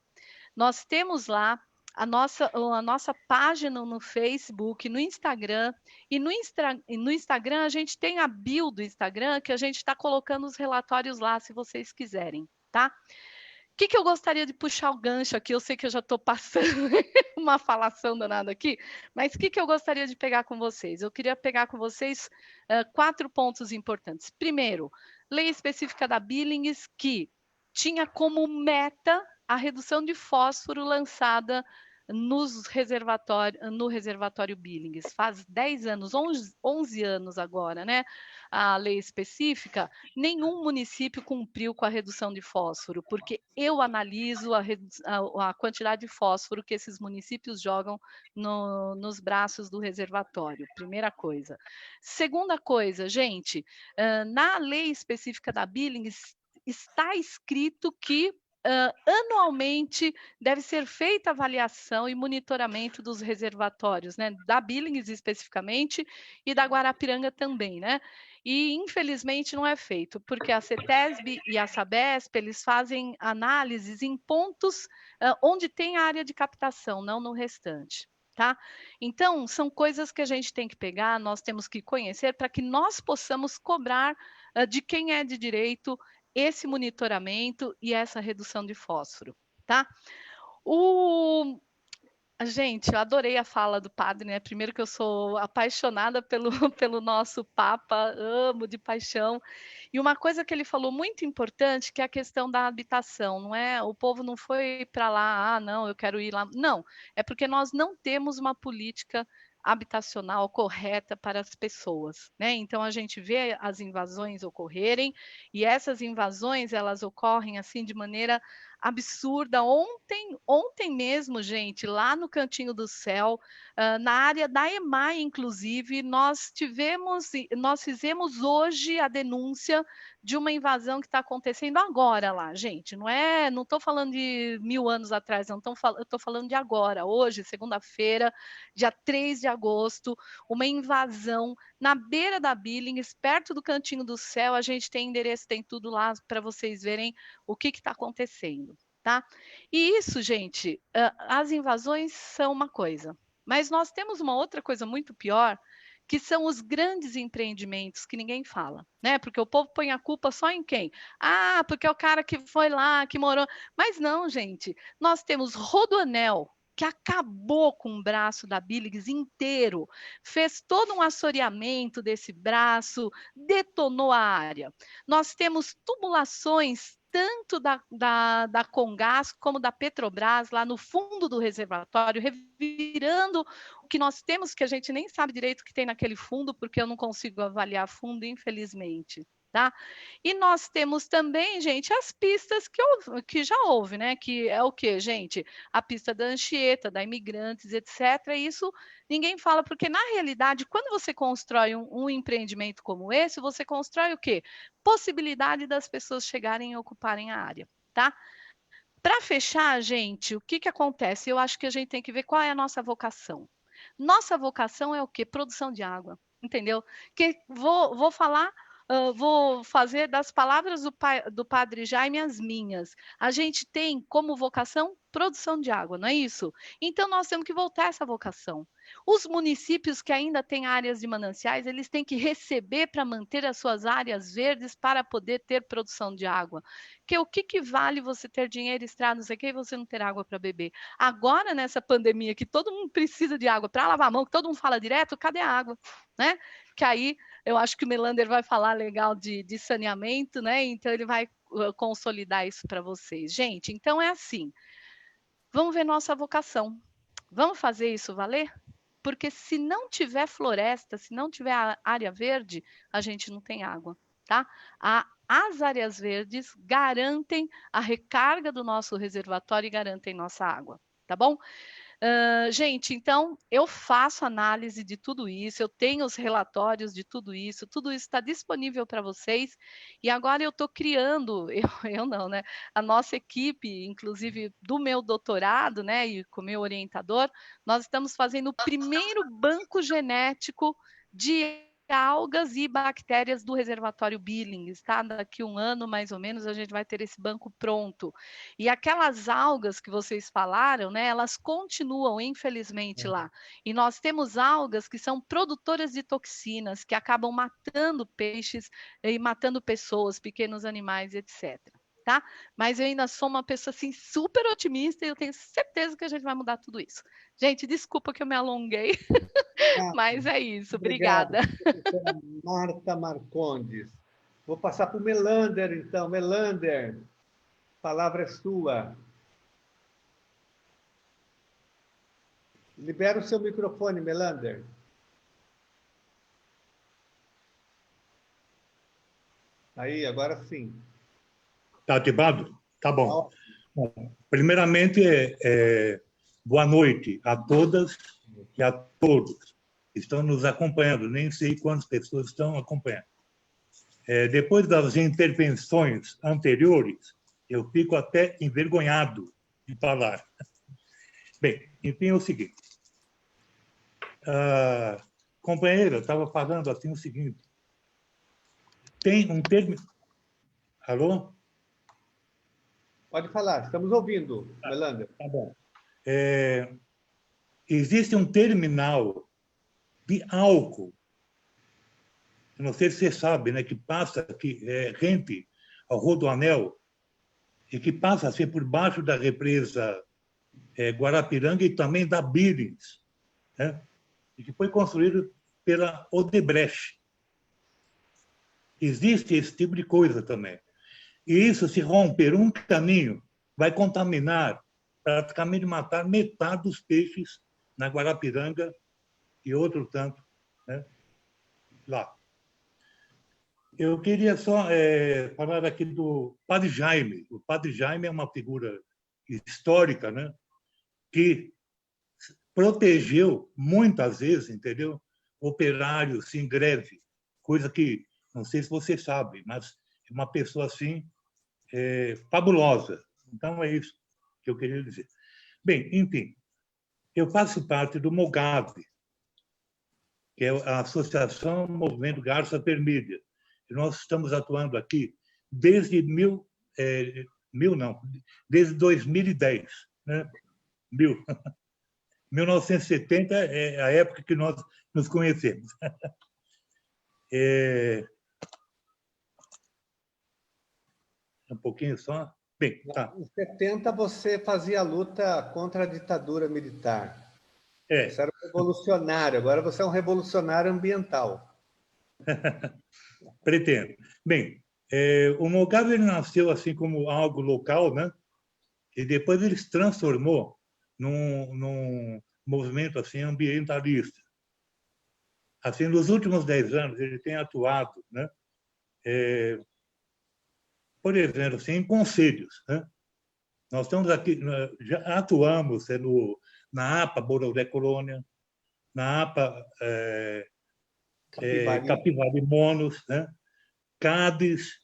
Nós temos lá a nossa página no Facebook, no Instagram, e no Instagram a gente tem a bio do Instagram, que a gente está colocando os relatórios lá, se vocês quiserem, tá? O que eu gostaria de puxar o gancho aqui? Eu sei que eu já estou passando uma falação danada aqui, mas o que eu gostaria de pegar com vocês? Eu queria pegar com vocês 4 pontos importantes. Primeiro, lei específica da Billings, que tinha como meta a redução de fósforo lançada no reservatório Billings. Faz 10 anos, 11 anos agora, né? A lei específica, nenhum município cumpriu com a redução de fósforo, porque eu analiso a quantidade de fósforo que esses municípios jogam nos braços do reservatório, primeira coisa. Segunda coisa, gente, na lei específica da Billings, está escrito que anualmente deve ser feita avaliação e monitoramento dos reservatórios, né? Da Billings especificamente e da Guarapiranga também, né? E infelizmente não é feito, porque a CETESB e a Sabesp, eles fazem análises em pontos onde tem área de captação, não no restante. Tá? Então, são coisas que a gente tem que pegar, nós temos que conhecer para que nós possamos cobrar de quem é de direito esse monitoramento e essa redução de fósforo, tá? Gente, eu adorei a fala do padre, né? Primeiro que eu sou apaixonada pelo nosso Papa, amo de paixão. E uma coisa que ele falou muito importante, que é a questão da habitação, não é? O povo não foi para lá, não, eu quero ir lá. Não, é porque nós não temos uma política habitacional correta para as pessoas, né? Então a gente vê as invasões ocorrerem e essas invasões elas ocorrem assim de maneira absurda. Ontem mesmo, gente, lá no Cantinho do Céu, na área da EMAI, inclusive, nós fizemos hoje a denúncia de uma invasão que está acontecendo agora lá, gente. Não estou falando de 1000 anos atrás, não, eu estou falando de agora, hoje, segunda-feira, dia 3 de agosto, uma invasão na beira da Billings, perto do Cantinho do Céu. A gente tem endereço, tem tudo lá para vocês verem o que está acontecendo, tá? E isso, gente, as invasões são uma coisa, mas nós temos uma outra coisa muito pior, que são os grandes empreendimentos que ninguém fala, né? Porque o povo põe a culpa só em quem? Ah, porque é o cara que foi lá, que morou. Mas não, gente, nós temos Rodoanel, que acabou com o braço da Billings inteiro, fez todo um assoreamento desse braço, detonou a área. Nós temos tubulações tanto da Comgás como da Petrobras, lá no fundo do reservatório, revirando o que nós temos, que a gente nem sabe direito o que tem naquele fundo, porque eu não consigo avaliar fundo, infelizmente. Tá? E nós temos também, gente, as pistas que já houve, né? Que é o quê, gente? A pista da Anchieta, da Imigrantes, etc. E isso ninguém fala, porque na realidade, quando você constrói um empreendimento como esse, você constrói o quê? Possibilidade das pessoas chegarem e ocuparem a área, tá? Para fechar, gente, o que acontece? Eu acho que a gente tem que ver qual é a nossa vocação. Nossa vocação é o quê? Produção de água, entendeu? Que vou falar. Vou fazer das palavras do padre Jaime as minhas. A gente tem como vocação produção de água, não é isso? Então nós temos que voltar a essa vocação. Os municípios que ainda têm áreas de mananciais, eles têm que receber para manter as suas áreas verdes para poder ter produção de água. Porque o que vale você ter dinheiro, estrada, não sei o que, e você não ter água para beber? Agora, nessa pandemia, que todo mundo precisa de água para lavar a mão, que todo mundo fala direto, cadê a água? Né? Que aí, eu acho que o Melander vai falar legal de saneamento, né? Então, ele vai consolidar isso para vocês. Gente, então é assim, vamos ver nossa vocação. Vamos fazer isso valer? Porque se não tiver floresta, se não tiver área verde, a gente não tem água, tá? As áreas verdes garantem a recarga do nosso reservatório e garantem nossa água, tá bom? Gente, então eu faço análise de tudo isso, eu tenho os relatórios de tudo isso está disponível para vocês. E agora eu estou criando, eu não, né? A nossa equipe, inclusive do meu doutorado, né? E com o meu orientador, nós estamos fazendo o primeiro banco genético de algas e bactérias do reservatório Billings, tá? Daqui um ano, mais ou menos, a gente vai ter esse banco pronto. E aquelas algas que vocês falaram, né? Elas continuam, infelizmente, lá. E nós temos algas que são produtoras de toxinas, que acabam matando peixes e matando pessoas, pequenos animais, etc. Tá? Mas eu ainda sou uma pessoa assim super otimista e eu tenho certeza que a gente vai mudar tudo isso. Gente, desculpa que eu me alonguei, mas é isso. Obrigada. Professora Marta Marcondes. Vou passar para o Melander, então. Melander, a palavra é sua. Libera o seu microfone, Melander. Aí, agora sim. Está ativado? Tá bom. Bom, primeiramente, boa noite a todas e a todos que estão nos acompanhando. Nem sei quantas pessoas estão acompanhando. Depois das intervenções anteriores, eu fico até envergonhado de falar. Bem, enfim, é o seguinte. A companheira estava falando assim o seguinte. Tem um termo... Alô? Pode falar, estamos ouvindo, Melander. Tá bom. Existe um terminal de álcool, eu não sei se você sabe, né, que passa, que rente ao Rodoanel, e que passa assim, por baixo da represa Guarapiranga e também da Billings, né, e que foi construído pela Odebrecht. Existe esse tipo de coisa também. E isso, se romper um caminho, vai contaminar, praticamente matar metade dos peixes na Guarapiranga e outro tanto, né, lá. Eu queria só falar aqui do Padre Jaime. O Padre Jaime é uma figura histórica, né, que protegeu muitas vezes, entendeu? Operários em greve, coisa que não sei se você sabe, mas é uma pessoa assim fabulosa. Então é isso que eu queria dizer. Bem, enfim, eu faço parte do MOGAV, que é a Associação Movimento Garça Vermelha. E nós estamos atuando aqui desde desde 2010, né? 1970 é a época que nós nos conhecemos. Um pouquinho só. Bem, tá. Em 70 você fazia a luta contra a ditadura militar. Você era um revolucionário, agora você é um revolucionário ambiental. Pretendo. Bem, o MOGAV ele nasceu assim como algo local, né? E depois ele se transformou num movimento assim ambientalista. Assim, nos últimos 10 anos ele tem atuado, né? Por exemplo, assim, em conselhos, né? Nós estamos aqui, já atuamos na APA Bororé Colônia, na APA Capivari Monos, né? CADES,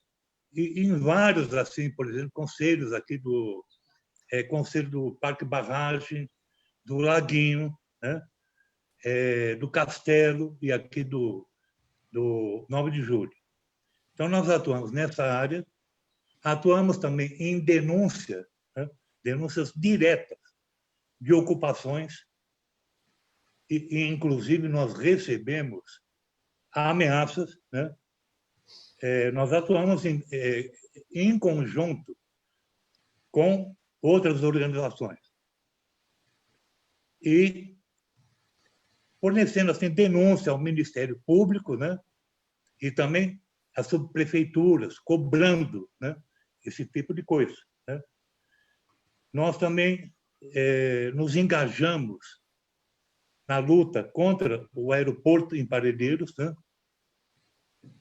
e em vários, assim, por exemplo, conselhos aqui do Conselho do Parque Barragem, do Laguinho, né? Do Castelo e aqui do 9 de Julho. Então, nós atuamos nessa área, atuamos também em denúncia, né? Denúncias diretas de ocupações e inclusive, nós recebemos ameaças, né? Nós atuamos em conjunto com outras organizações e fornecendo assim denúncia ao Ministério Público, né? E também às subprefeituras, cobrando, né? Esse tipo de coisa, né? Nós também nos engajamos na luta contra o aeroporto em Parelheiros, né?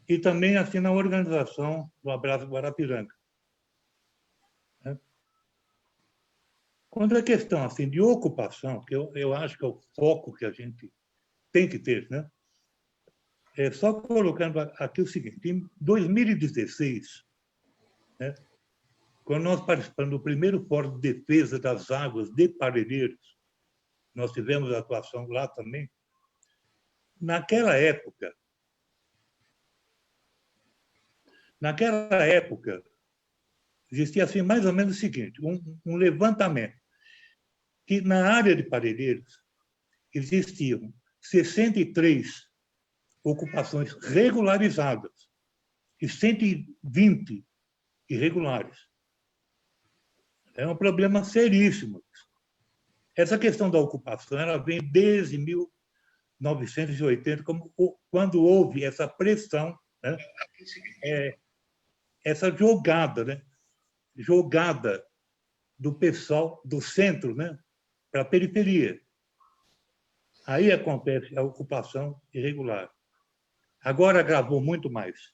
E também assim na organização do Abraço Guarapiranga. Quando a questão assim de ocupação, que eu acho que é o foco que a gente tem que ter, né? Só colocando aqui o seguinte: em 2016, né, quando nós participamos do primeiro Fórum de Defesa das Águas de Parelheiros, nós tivemos atuação lá também. Naquela época, existia assim mais ou menos o seguinte: um levantamento que na área de Parelheiros existiam 63 ocupações regularizadas e 120 irregulares. É um problema seríssimo. Essa questão da ocupação ela vem desde 1980, quando houve essa pressão, né? Essa jogada, né? Jogada do pessoal do centro, né? Para a periferia. Aí acontece a ocupação irregular. Agora agravou muito mais.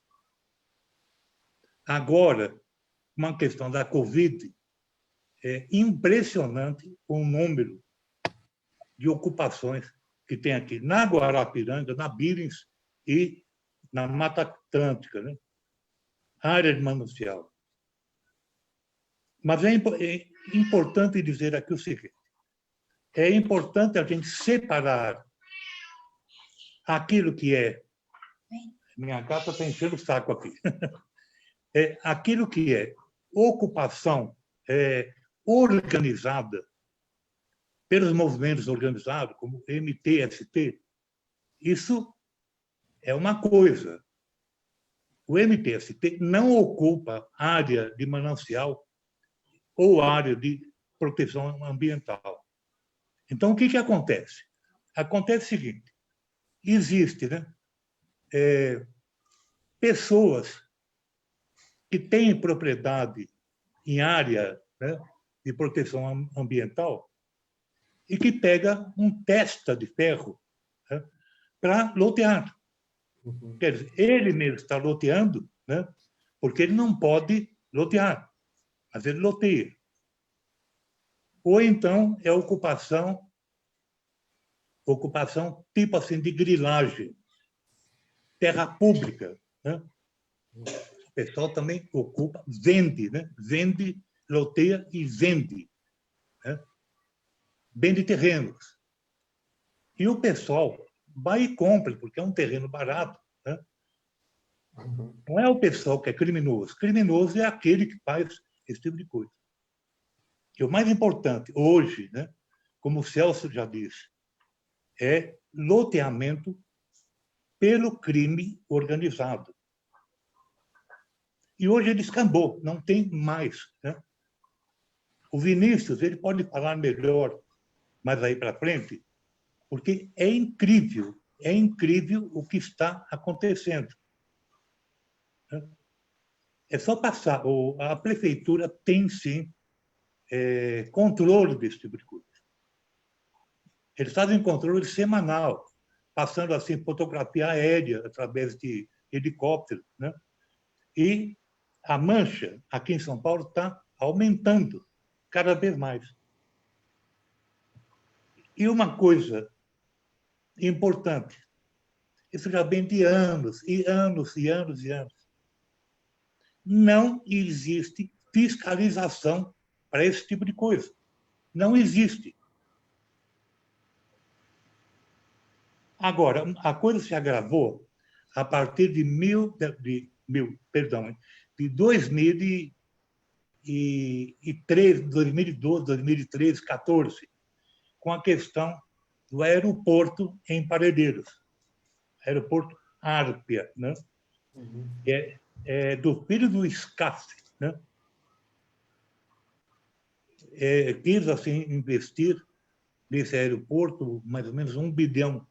Agora, uma questão da Covid, é impressionante o número de ocupações que tem aqui na Guarapiranga, na Billings e na Mata Atlântica, né? Área de manancial. Mas é importante dizer aqui o seguinte: é importante a gente separar aquilo que é... Minha gata está enchendo o saco aqui. Aquilo que é ocupação organizada pelos movimentos organizados, como MTST, isso é uma coisa. O MTST não ocupa área de manancial ou área de proteção ambiental. Então, o que acontece? Acontece o seguinte: existe, né, pessoas que têm propriedade em área, né, de proteção ambiental e que pega um testa de ferro, né, para lotear. Uhum. Quer dizer, ele mesmo está loteando, né, porque ele não pode lotear, mas ele loteia. Ou então é ocupação tipo assim de grilagem, terra pública, né? O pessoal também ocupa, vende, né? Vende, loteia e vende, né? Vende terrenos. E o pessoal vai e compra, porque é um terreno barato, né? Não é o pessoal que é criminoso. Criminoso é aquele que faz esse tipo de coisa. E o mais importante hoje, né, como o Celso já disse, é loteamento pelo crime organizado. E hoje ele descambou, não tem mais, né? O Vinícius, ele pode falar melhor mais aí para frente, porque é incrível o que está acontecendo. É só passar. A prefeitura tem, sim, controle desse tipo de coisa. Eles fazem controle semanal, passando assim fotografia aérea através de helicóptero, né? E a mancha aqui em São Paulo está aumentando cada vez mais. E uma coisa importante, isso já vem de anos e anos e anos e anos. Não existe fiscalização para esse tipo de coisa. Não existe. Agora, a coisa se agravou a partir de 2013, 2012, 2013, 2014, com a questão do aeroporto em Parelheiros, aeroporto Árpia, né? Uhum. É do filho do Scassi, né? Quis assim investir nesse aeroporto mais ou menos R$1 bilhão.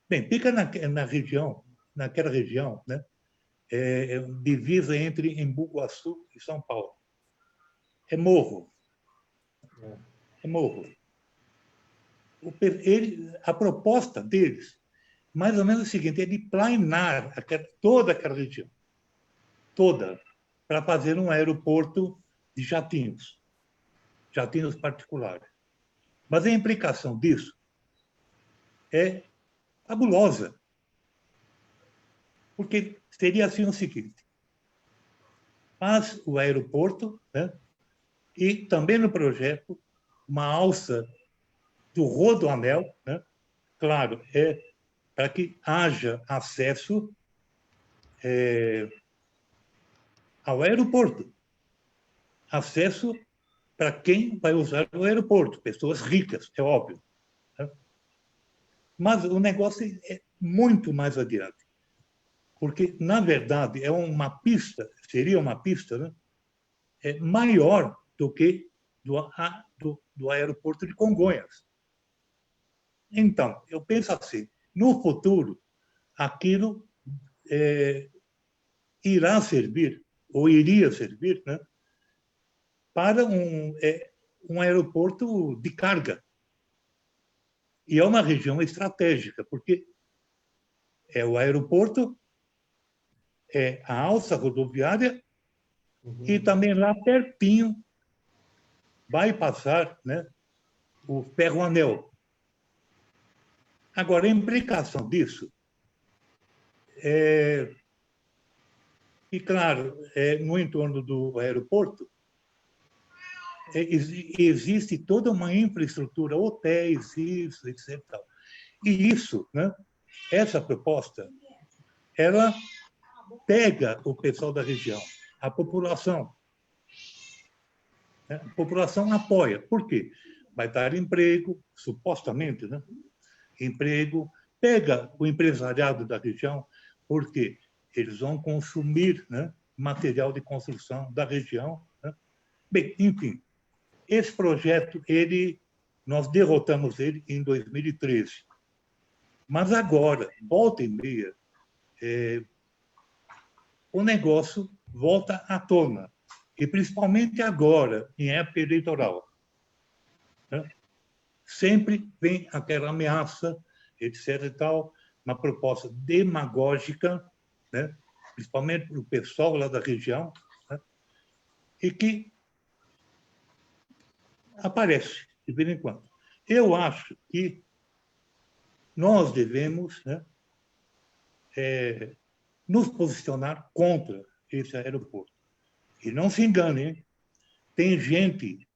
Bem, fica na região, naquela região, né? Divisa entre Embu Guaçu e São Paulo. É morro. É morro. A proposta deles, mais ou menos o seguinte, é de planear toda aquela região, toda, para fazer um aeroporto de jatinhos particulares. Mas a implicação disso é fabulosa, porque seria assim o seguinte: faz o aeroporto, né? E também no projeto uma alça do Rodoanel, né? Claro, para que haja acesso ao aeroporto, acesso para quem vai usar o aeroporto, pessoas ricas, é óbvio. Né? Mas o negócio é muito mais adiante, porque, na verdade, seria uma pista, né? Maior do que do aeroporto de Congonhas. Então, eu penso assim, no futuro, aquilo irá servir, ou iria servir, né, para um aeroporto de carga. E é uma região estratégica, porque é o aeroporto, é a alça rodoviária, e também lá pertinho vai passar, né, o ferroanel. Agora, a implicação disso e, claro, no entorno do aeroporto, existe toda uma infraestrutura, hotéis, isso, etc. E isso, né, essa proposta, ela pega o pessoal da região, a população. Né? A população apoia. Por quê? Vai dar emprego, supostamente, né? Emprego, pega o empresariado da região, porque eles vão consumir, né, material de construção da região. Né? Bem, enfim, esse projeto, nós derrotamos ele em 2013. Mas agora, volta e meia, o negócio volta à tona. E principalmente agora, em época eleitoral. Né? Sempre vem aquela ameaça, etc. e tal, uma proposta demagógica, né? Principalmente para o pessoal lá da região, né? E que aparece de vez em quando. Eu acho que nós devemos, né, nos posicionar contra esse aeroporto. E não se enganem, hein? Tem gente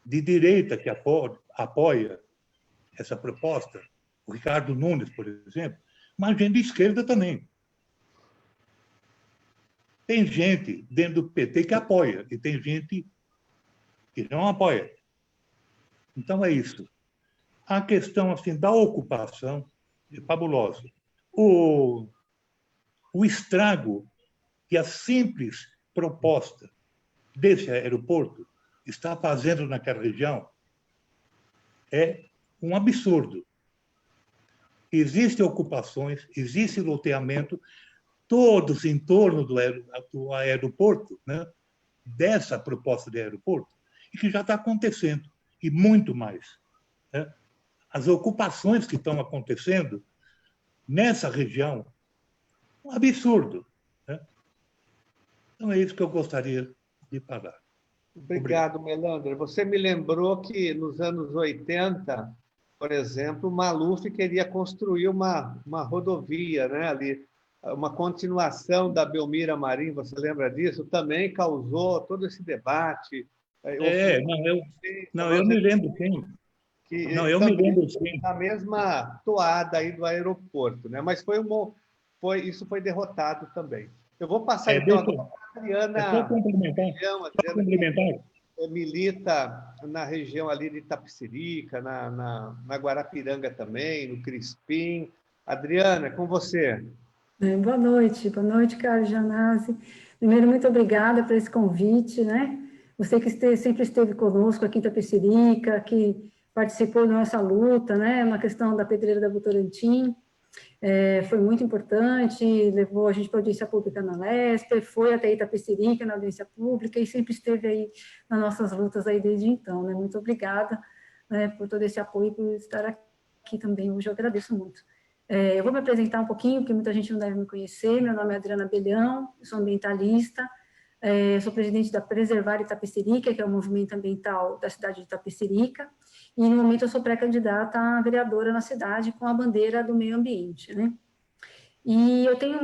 de direita que apoia essa proposta, o Ricardo Nunes, por exemplo, mas gente de esquerda também. Tem gente dentro do PT que apoia e tem gente que não apoia. Então, é isso. A questão assim, da ocupação é fabulosa. O estrago que a simples proposta desse aeroporto está fazendo naquela região é um absurdo. Existem ocupações, existe loteamento, todos em torno do aeroporto, né, dessa proposta de aeroporto, e que já está acontecendo, e muito mais. Né? As ocupações que estão acontecendo nessa região, um absurdo. Né? Então, é isso que eu gostaria de falar. Obrigado, Melandro. Você me lembrou que nos anos 80, por exemplo, o Maluf queria construir uma rodovia, né, ali, uma continuação da Belmira Marim, você lembra disso? Também causou todo esse debate. Eu me lembro sim. Eu me lembro sim. Na mesma toada aí do aeroporto, né? Mas isso foi derrotado também. Eu vou passar então agora para a Adriana. Posso complementar? milita na região ali de Itapecerica, na Guarapiranga também, no Crispim. Adriana, é com você. Boa noite, Carlos Gianazzi. Primeiro, muito obrigada por esse convite, né? Você que sempre esteve conosco aqui em Itapecerica, que participou da nossa luta, né? Na questão da pedreira da Votorantim. Foi muito importante, levou a gente para a audiência pública na Lespe, foi até Itapecerica na audiência pública e sempre esteve aí nas nossas lutas aí desde então, né? Muito obrigada, né, por todo esse apoio e por estar aqui também hoje, eu agradeço muito. Eu vou me apresentar um pouquinho, porque muita gente não deve me conhecer. Meu nome é Adriana Belhão, eu sou ambientalista, sou presidente da Preservar Itapecerica, que é o movimento ambiental da cidade de Itapecerica, e no momento eu sou pré-candidata a vereadora na cidade com a bandeira do meio ambiente, né? E eu tenho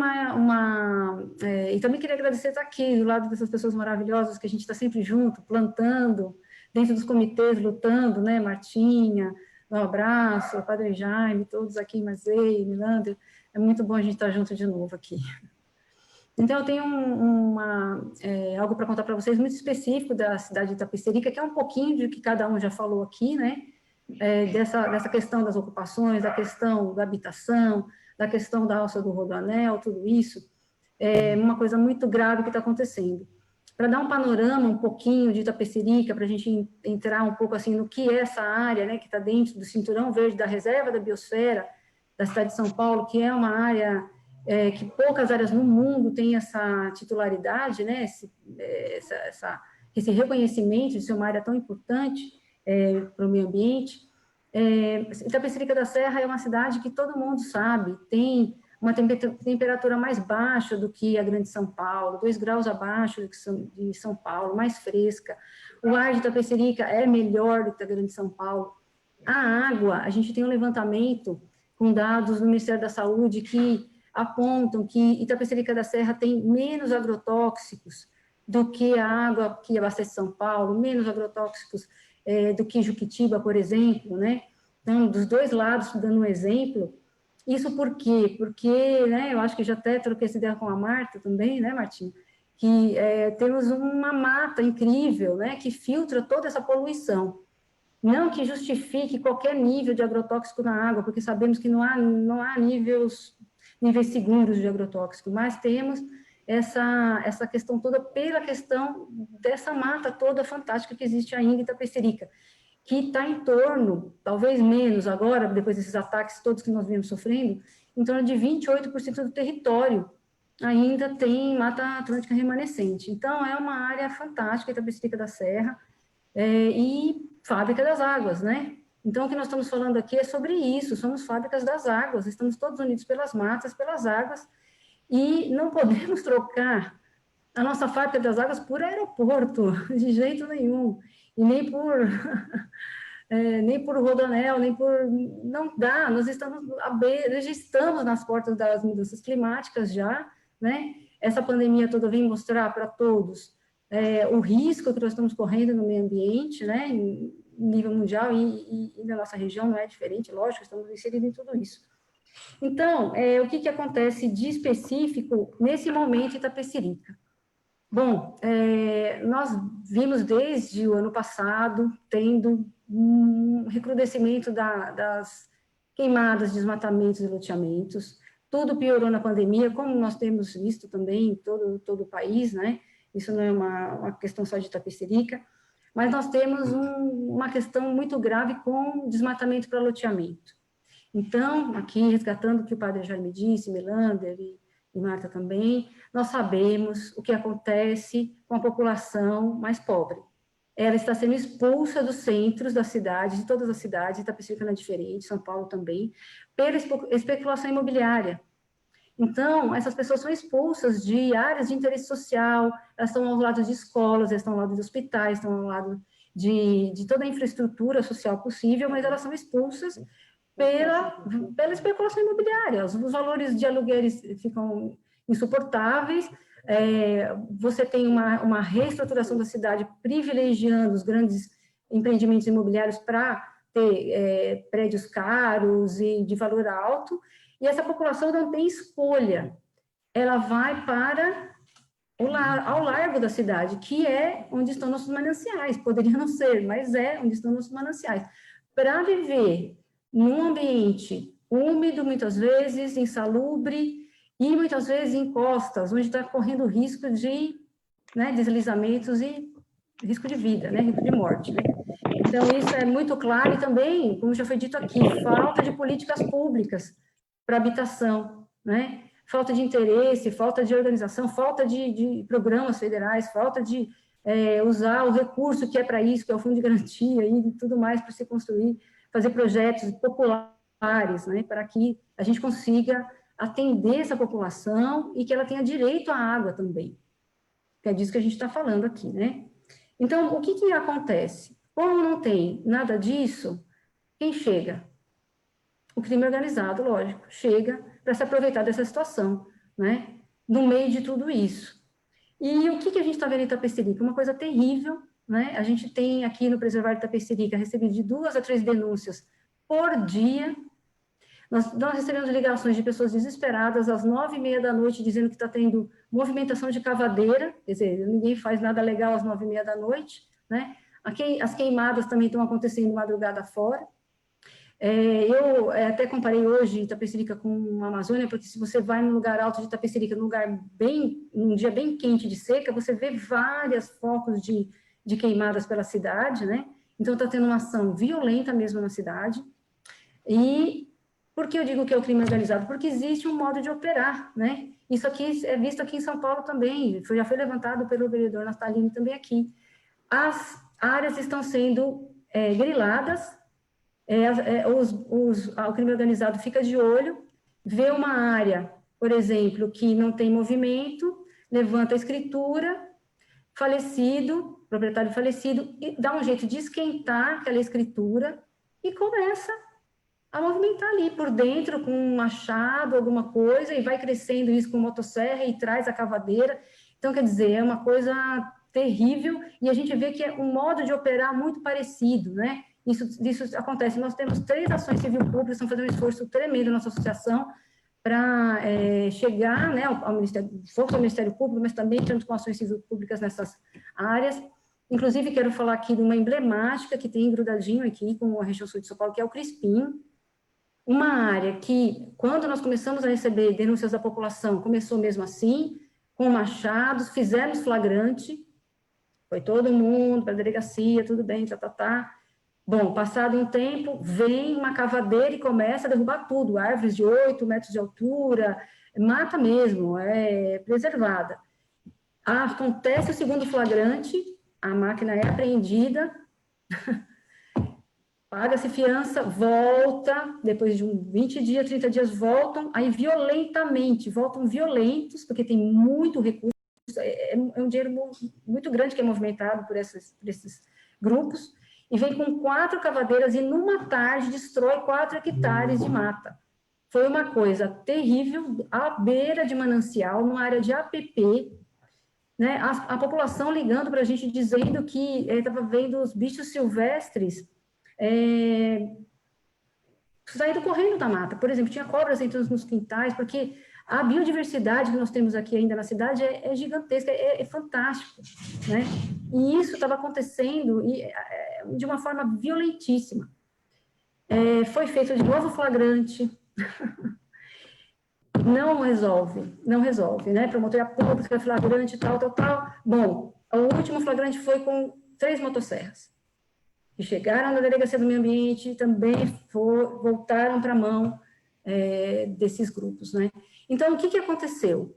e também queria agradecer estar aqui, do lado dessas pessoas maravilhosas que a gente está sempre junto, plantando, dentro dos comitês, lutando, né? Martinha, um abraço, Padre Jaime, todos aqui, Mazei, Milander, é muito bom a gente estar junto de novo aqui. Então, eu tenho algo para contar para vocês muito específico da cidade de Itapecerica, que é um pouquinho de que cada um já falou aqui, né? Dessa questão das ocupações, da questão da habitação, da questão da alça do Rodoanel, tudo isso, é uma coisa muito grave que está acontecendo. Para dar um panorama um pouquinho de Itapecerica, para a gente entrar um pouco assim no que é essa área, né, que está dentro do Cinturão Verde da Reserva da Biosfera da cidade de São Paulo, que é uma área que poucas áreas no mundo têm essa titularidade, né, esse reconhecimento de ser uma área tão importante para o meio ambiente. Itapecerica da Serra é uma cidade que todo mundo sabe, tem uma temperatura mais baixa do que a Grande São Paulo, 2 graus abaixo de São Paulo, mais fresca. O ar de Itapecerica é melhor do que a Grande São Paulo. A água, a gente tem um levantamento com dados do Ministério da Saúde que apontam que Itapecerica da Serra tem menos agrotóxicos do que a água que abastece São Paulo, menos agrotóxicos do que Juquitiba, por exemplo, né? Então, dos dois lados, dando um exemplo. Isso por quê? Porque, né, eu acho que já até troquei essa ideia com a Marta também, né, Martinho? Que temos uma mata incrível, né, que filtra toda essa poluição. Não que justifique qualquer nível de agrotóxico na água, porque sabemos que não há níveis seguros de agrotóxico, mas temos essa questão toda pela questão dessa mata toda fantástica que existe ainda em Itapecerica, que está em torno, talvez menos agora, depois desses ataques todos que nós viemos sofrendo, em torno de 28% do território ainda tem Mata Atlântica remanescente. Então, é uma área fantástica, Itapecerica da Serra, e fábrica das águas, né? Então, o que nós estamos falando aqui é sobre isso, somos fábricas das águas, estamos todos unidos pelas matas, pelas águas, e não podemos trocar a nossa fábrica das águas por aeroporto, de jeito nenhum, e nem por Rodoanel, não dá, nós já estamos nas portas das mudanças climáticas já, né? Essa pandemia toda vem mostrar para todos o risco que nós estamos correndo no meio ambiente, né? Em nível mundial e na nossa região não é diferente, lógico, estamos inseridos em tudo isso. Então, o que acontece de específico nesse momento em Itapecerica? Bom, nós vimos desde o ano passado tendo um recrudescimento das queimadas, desmatamentos e loteamentos. Tudo piorou na pandemia, como nós temos visto também em todo o país, né? Isso não é uma questão só de Itapecerica, mas nós temos uma questão muito grave com desmatamento para loteamento. Então, aqui, resgatando o que o padre Jaime disse, Melander e Marta também, nós sabemos o que acontece com a população mais pobre. Ela está sendo expulsa dos centros da cidade, de todas as cidades, Itapecerica não é diferente, São Paulo também, pela especulação imobiliária. Então, essas pessoas são expulsas de áreas de interesse social, elas estão ao lado de escolas, elas estão ao lado de hospitais, estão ao lado de toda a infraestrutura social possível, mas elas são expulsas pela especulação imobiliária. Os valores de aluguéis ficam insuportáveis, você tem uma reestruturação da cidade privilegiando os grandes empreendimentos imobiliários para ter prédios caros e de valor alto, e essa população não tem escolha, ela vai para ao largo da cidade, que é onde estão nossos mananciais. Poderia não ser, mas é onde estão nossos mananciais. Para viver num ambiente úmido, muitas vezes, insalubre, e muitas vezes em costas, onde está correndo risco de, né, deslizamentos e risco de vida, né, risco de morte, né? Então, isso é muito claro, e também, como já foi dito aqui, falta de políticas públicas para habitação, né? Falta de interesse, falta de organização, falta de programas federais, falta de usar o recurso que é para isso, que é o fundo de garantia e tudo mais para se construir, fazer projetos populares, né, para que a gente consiga atender essa população e que ela tenha direito à água também, que é disso que a gente está falando aqui, né? Então, o que acontece? Como não tem nada disso, quem chega? O crime organizado, lógico, chega para se aproveitar dessa situação, né? No meio de tudo isso. E o que a gente está vendo em Itapecerica? Uma coisa terrível, né? A gente tem aqui no Preservado de Itapecerica recebido de 2 a 3 denúncias por dia. Nós recebemos ligações de pessoas desesperadas às 9h30 da noite, dizendo que está tendo movimentação de cavadeira, quer dizer, ninguém faz nada legal às 9h30 da noite, né? As queimadas também estão acontecendo madrugada fora. Eu até comparei hoje Itapecerica com a Amazônia, porque se você vai no lugar alto de Itapecerica, num dia bem quente de seca, você vê vários focos de queimadas pela cidade, né? Então está tendo uma ação violenta mesmo na cidade. E por que eu digo que é o crime organizado? Porque existe um modo de operar, né? Isso aqui é visto aqui em São Paulo também, já foi levantado pelo vereador Natalino também aqui. As áreas estão sendo griladas, o crime organizado fica de olho, vê uma área, por exemplo, que não tem movimento, levanta a escritura, falecido, proprietário falecido, e dá um jeito de esquentar aquela escritura e começa a movimentar ali por dentro com um machado, alguma coisa, e vai crescendo isso com motosserra e traz a cavadeira. Então, quer dizer, é uma coisa terrível, e a gente vê que é um modo de operar muito parecido, né? Isso acontece. Nós temos 3 ações civil públicas, estamos fazendo um esforço tremendo na nossa associação para chegar, né, ao Ministério Público, mas também estamos com ações civil públicas nessas áreas. Inclusive, quero falar aqui de uma emblemática que tem grudadinho aqui com a região sul de São Paulo, que é o Crispim, uma área que, quando nós começamos a receber denúncias da população, começou mesmo assim, com machados, fizemos flagrante, foi todo mundo para a delegacia, tudo bem, tá. Bom, passado um tempo, vem uma cavadeira e começa a derrubar tudo, árvores de 8 metros de altura, mata mesmo, é preservada. Acontece o segundo flagrante, a máquina é apreendida, paga-se fiança, volta, depois de 20 dias, 30 dias, voltam, aí voltam violentos, porque tem muito recurso, é um dinheiro muito grande que é movimentado por esses grupos, e vem com 4 cavadeiras e numa tarde destrói 4 hectares de mata. Foi uma coisa terrível, à beira de manancial, numa área de APP, né? A população ligando para a gente dizendo que estava vendo os bichos silvestres saindo correndo da mata. Por exemplo, tinha cobras entrando nos quintais, porque a biodiversidade que nós temos aqui ainda na cidade é gigantesca, é fantástico, né? E isso estava acontecendo de uma forma violentíssima. Foi feito de novo flagrante, não resolve, né? Promotoria pública, flagrante, tal. Bom, o último flagrante foi com 3 motosserras, que chegaram na Delegacia do Meio Ambiente e também voltaram para a mão desses grupos, né? Então, o que aconteceu?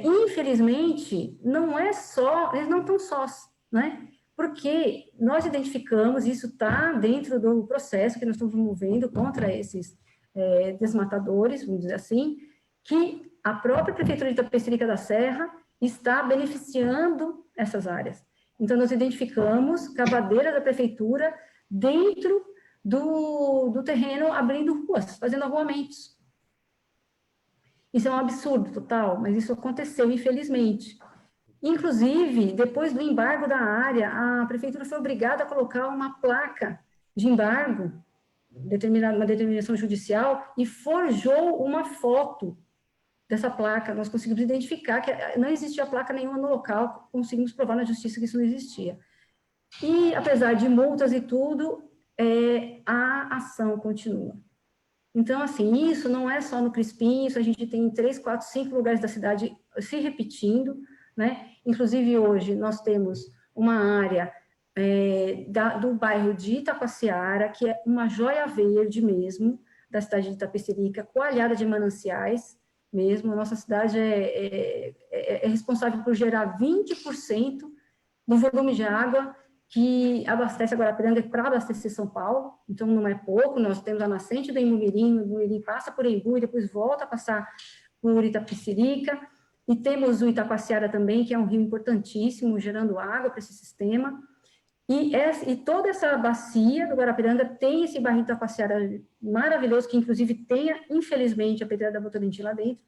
Infelizmente, eles não estão sós, né? Porque nós identificamos, isso está dentro do processo que nós estamos movendo contra esses desmatadores, vamos dizer assim, que a própria Prefeitura de Itapecerica da Serra está beneficiando essas áreas. Então, nós identificamos cavadeiras da Prefeitura dentro do terreno, abrindo ruas, fazendo arruamentos. Isso é um absurdo total, mas isso aconteceu, infelizmente. Inclusive, depois do embargo da área, a Prefeitura foi obrigada a colocar uma placa de embargo, uma determinação judicial, e forjou uma foto dessa placa, nós conseguimos identificar que não existia placa nenhuma no local, conseguimos provar na justiça que isso não existia. E, apesar de multas e tudo, a ação continua. Então, assim, isso não é só no Crispim, isso a gente tem em 3, 4, 5 lugares da cidade se repetindo, né? Inclusive, hoje, nós temos uma área do bairro de Itacoaciara, que é uma joia verde mesmo, da cidade de Itapecerica, coalhada de mananciais mesmo. A nossa cidade é responsável por gerar 20% do volume de água que abastece a Guarapiranga para abastecer São Paulo, então não é pouco. Nós temos a nascente do Imumirim, o Imumirim passa por Embu e depois volta a passar por Itapecerica, e temos o Itacoaciara também, que é um rio importantíssimo, gerando água para esse sistema, e toda essa bacia do Guarapiranga tem esse barril de Itacoaciara maravilhoso, que inclusive tem, infelizmente, a pedreira da Votorantim lá dentro,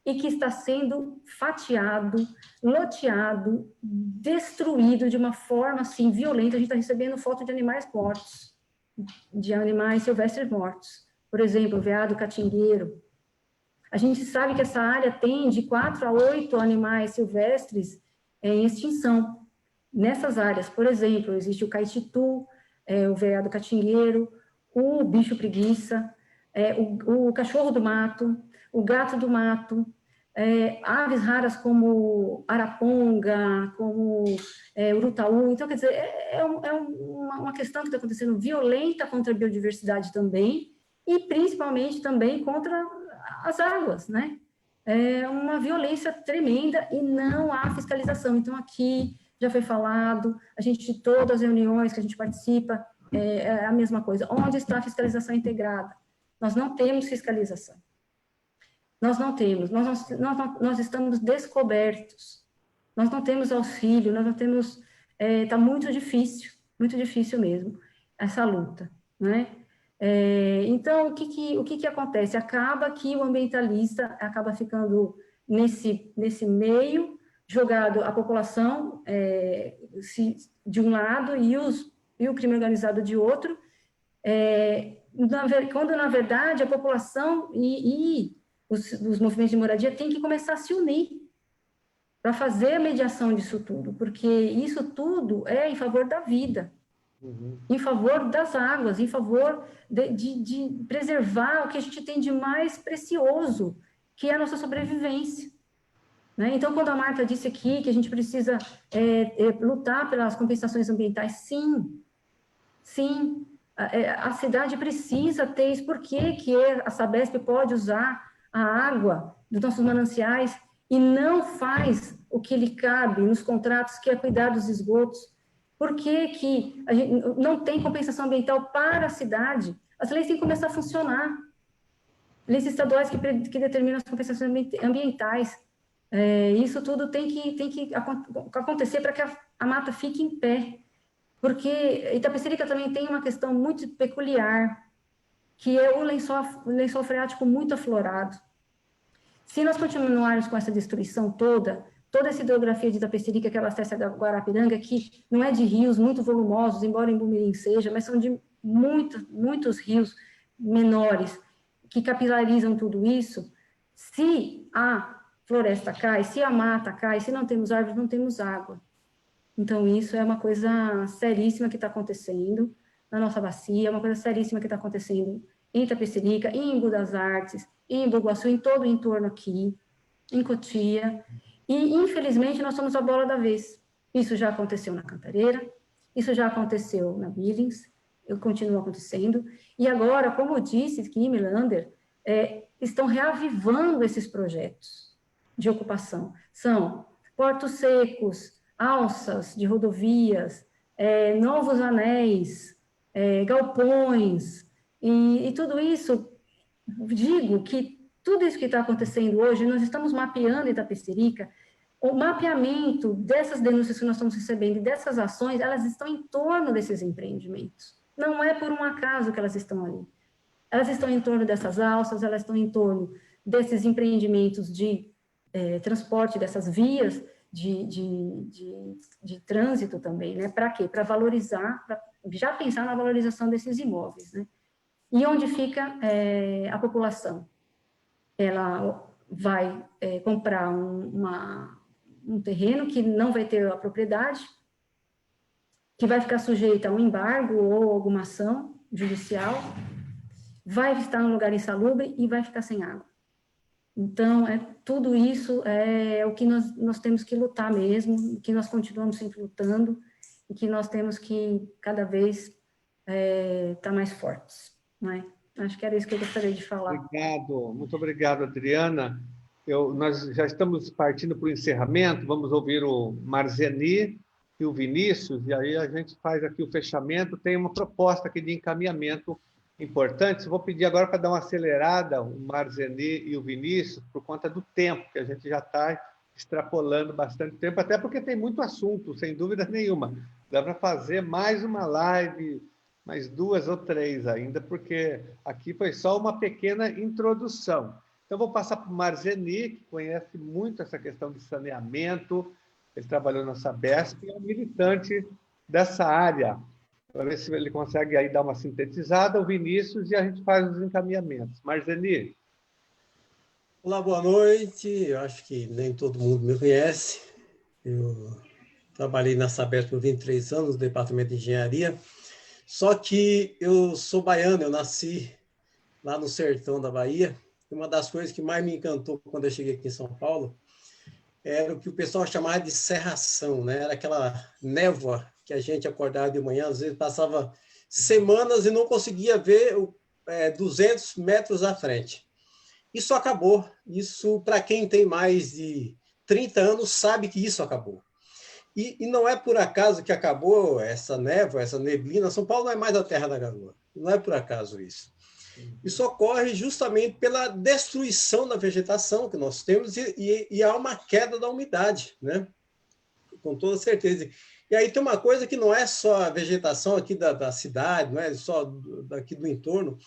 e que está sendo fatiado, loteado, destruído de uma forma, assim, violenta. A gente está recebendo foto de animais mortos, de animais silvestres mortos. Por exemplo, o veado catingueiro. A gente sabe que essa área tem de 4 a 8 animais silvestres em extinção. Nessas áreas, por exemplo, existe o caititu, o veado catingueiro, o bicho preguiça, o cachorro do mato, o gato do mato, aves raras como araponga, como urutaú. Então, quer dizer, uma questão que está acontecendo violenta contra a biodiversidade também, e principalmente também contra as águas, né? É uma violência tremenda e não há fiscalização. Então, aqui já foi falado, a gente, todas as reuniões que a gente participa, é a mesma coisa. Onde está a fiscalização integrada? Nós não temos fiscalização. Nós não temos, nós estamos descobertos, nós não temos auxílio, nós não temos, está muito difícil mesmo, essa luta, né? Então, o que acontece? Acaba que o ambientalista acaba ficando nesse meio, jogado a população de um lado e o crime organizado de outro, quando, na verdade, a população e os movimentos de moradia têm que começar a se unir para fazer a mediação disso tudo, porque isso tudo é em favor da vida, em favor das águas, em favor de preservar o que a gente tem de mais precioso, que é a nossa sobrevivência. Né? Então, quando a Marta disse aqui que a gente precisa lutar pelas compensações ambientais, sim, a cidade precisa ter isso. Por que a Sabesp pode usar a água dos nossos mananciais e não faz o que lhe cabe nos contratos, que é cuidar dos esgotos? Por que a gente não tem compensação ambiental para a cidade? As leis têm que começar a funcionar. Leis estaduais que determinam as compensações ambientais. Isso tudo tem que acontecer para que a mata fique em pé. Porque Itapecerica também tem uma questão muito peculiar, que é o lençol freático muito aflorado. Se nós continuarmos com essa destruição toda essa hidrografia de Itapecerica que abastece a Guarapiranga, que não é de rios muito volumosos, embora em Bumirim seja, mas são de muitos rios menores que capilarizam tudo isso. Se a floresta cai, se a mata cai, se não temos árvores, não temos água. Então, isso é uma coisa seríssima que está acontecendo na nossa bacia, é uma coisa seríssima que está acontecendo em Itapecerica, em Embu das Artes, em Embu-Guaçu, em todo o entorno aqui, em Cotia. E, infelizmente, nós somos a bola da vez. Isso já aconteceu na Cantareira, isso já aconteceu na Billings, continua acontecendo. E agora, como eu disse, Kim e Lander estão reavivando esses projetos de ocupação. São portos secos, alças de rodovias, novos anéis, galpões, e tudo isso, digo que tudo isso que está acontecendo hoje, nós estamos mapeando Itapecerica, o mapeamento dessas denúncias que nós estamos recebendo e dessas ações, elas estão em torno desses empreendimentos. Não é por um acaso que elas estão ali. Elas estão em torno dessas alças, elas estão em torno desses empreendimentos de transporte, dessas vias de trânsito também, né? Para quê? Para valorizar, para já pensar na valorização desses imóveis, né? E onde fica a população? Ela vai comprar um terreno que não vai ter a propriedade, que vai ficar sujeito a um embargo ou alguma ação judicial, vai estar num lugar insalubre e vai ficar sem água. Então, tudo isso é o que nós temos que lutar mesmo, que nós continuamos sempre lutando, e que nós temos que, cada vez, estar mais fortes, né? Acho que era isso que eu gostaria de falar. Obrigado, muito obrigado, Adriana. Nós já estamos partindo para o encerramento, vamos ouvir o Marzeni e o Vinícius, e aí a gente faz aqui o fechamento. Tem uma proposta aqui de encaminhamento importante. Vou pedir agora para dar uma acelerada, o Marzeni e o Vinícius, por conta do tempo, que a gente já está extrapolando bastante tempo, até porque tem muito assunto, sem dúvida nenhuma. Dá para fazer mais uma live, mais 2 ou 3 ainda, porque aqui foi só uma pequena introdução. Então, vou passar para o Marzeni, que conhece muito essa questão de saneamento, ele trabalhou na Sabesp e é um militante dessa área, para ver se ele consegue aí dar uma sintetizada, o Vinícius, e a gente faz os encaminhamentos. Marzeni. Olá, boa noite. Eu acho que nem todo mundo me conhece. Eu trabalhei na Sabesp por 23 anos, no departamento de engenharia. Só que eu sou baiano, eu nasci lá no sertão da Bahia. E uma das coisas que mais me encantou quando eu cheguei aqui em São Paulo era o que o pessoal chamava de cerração, né? Era aquela névoa que a gente acordava de manhã, às vezes passava semanas e não conseguia ver 200 metros à frente. Isso acabou. Isso, para quem tem mais de 30 anos, sabe que isso acabou. E não é por acaso que acabou essa névoa, essa neblina. São Paulo não é mais a terra da garoa. Não é por acaso isso. Isso ocorre justamente pela destruição da vegetação que nós temos e há uma queda da umidade, né? Com toda certeza. E aí tem uma coisa que não é só a vegetação aqui da cidade, não é só daqui do entorno,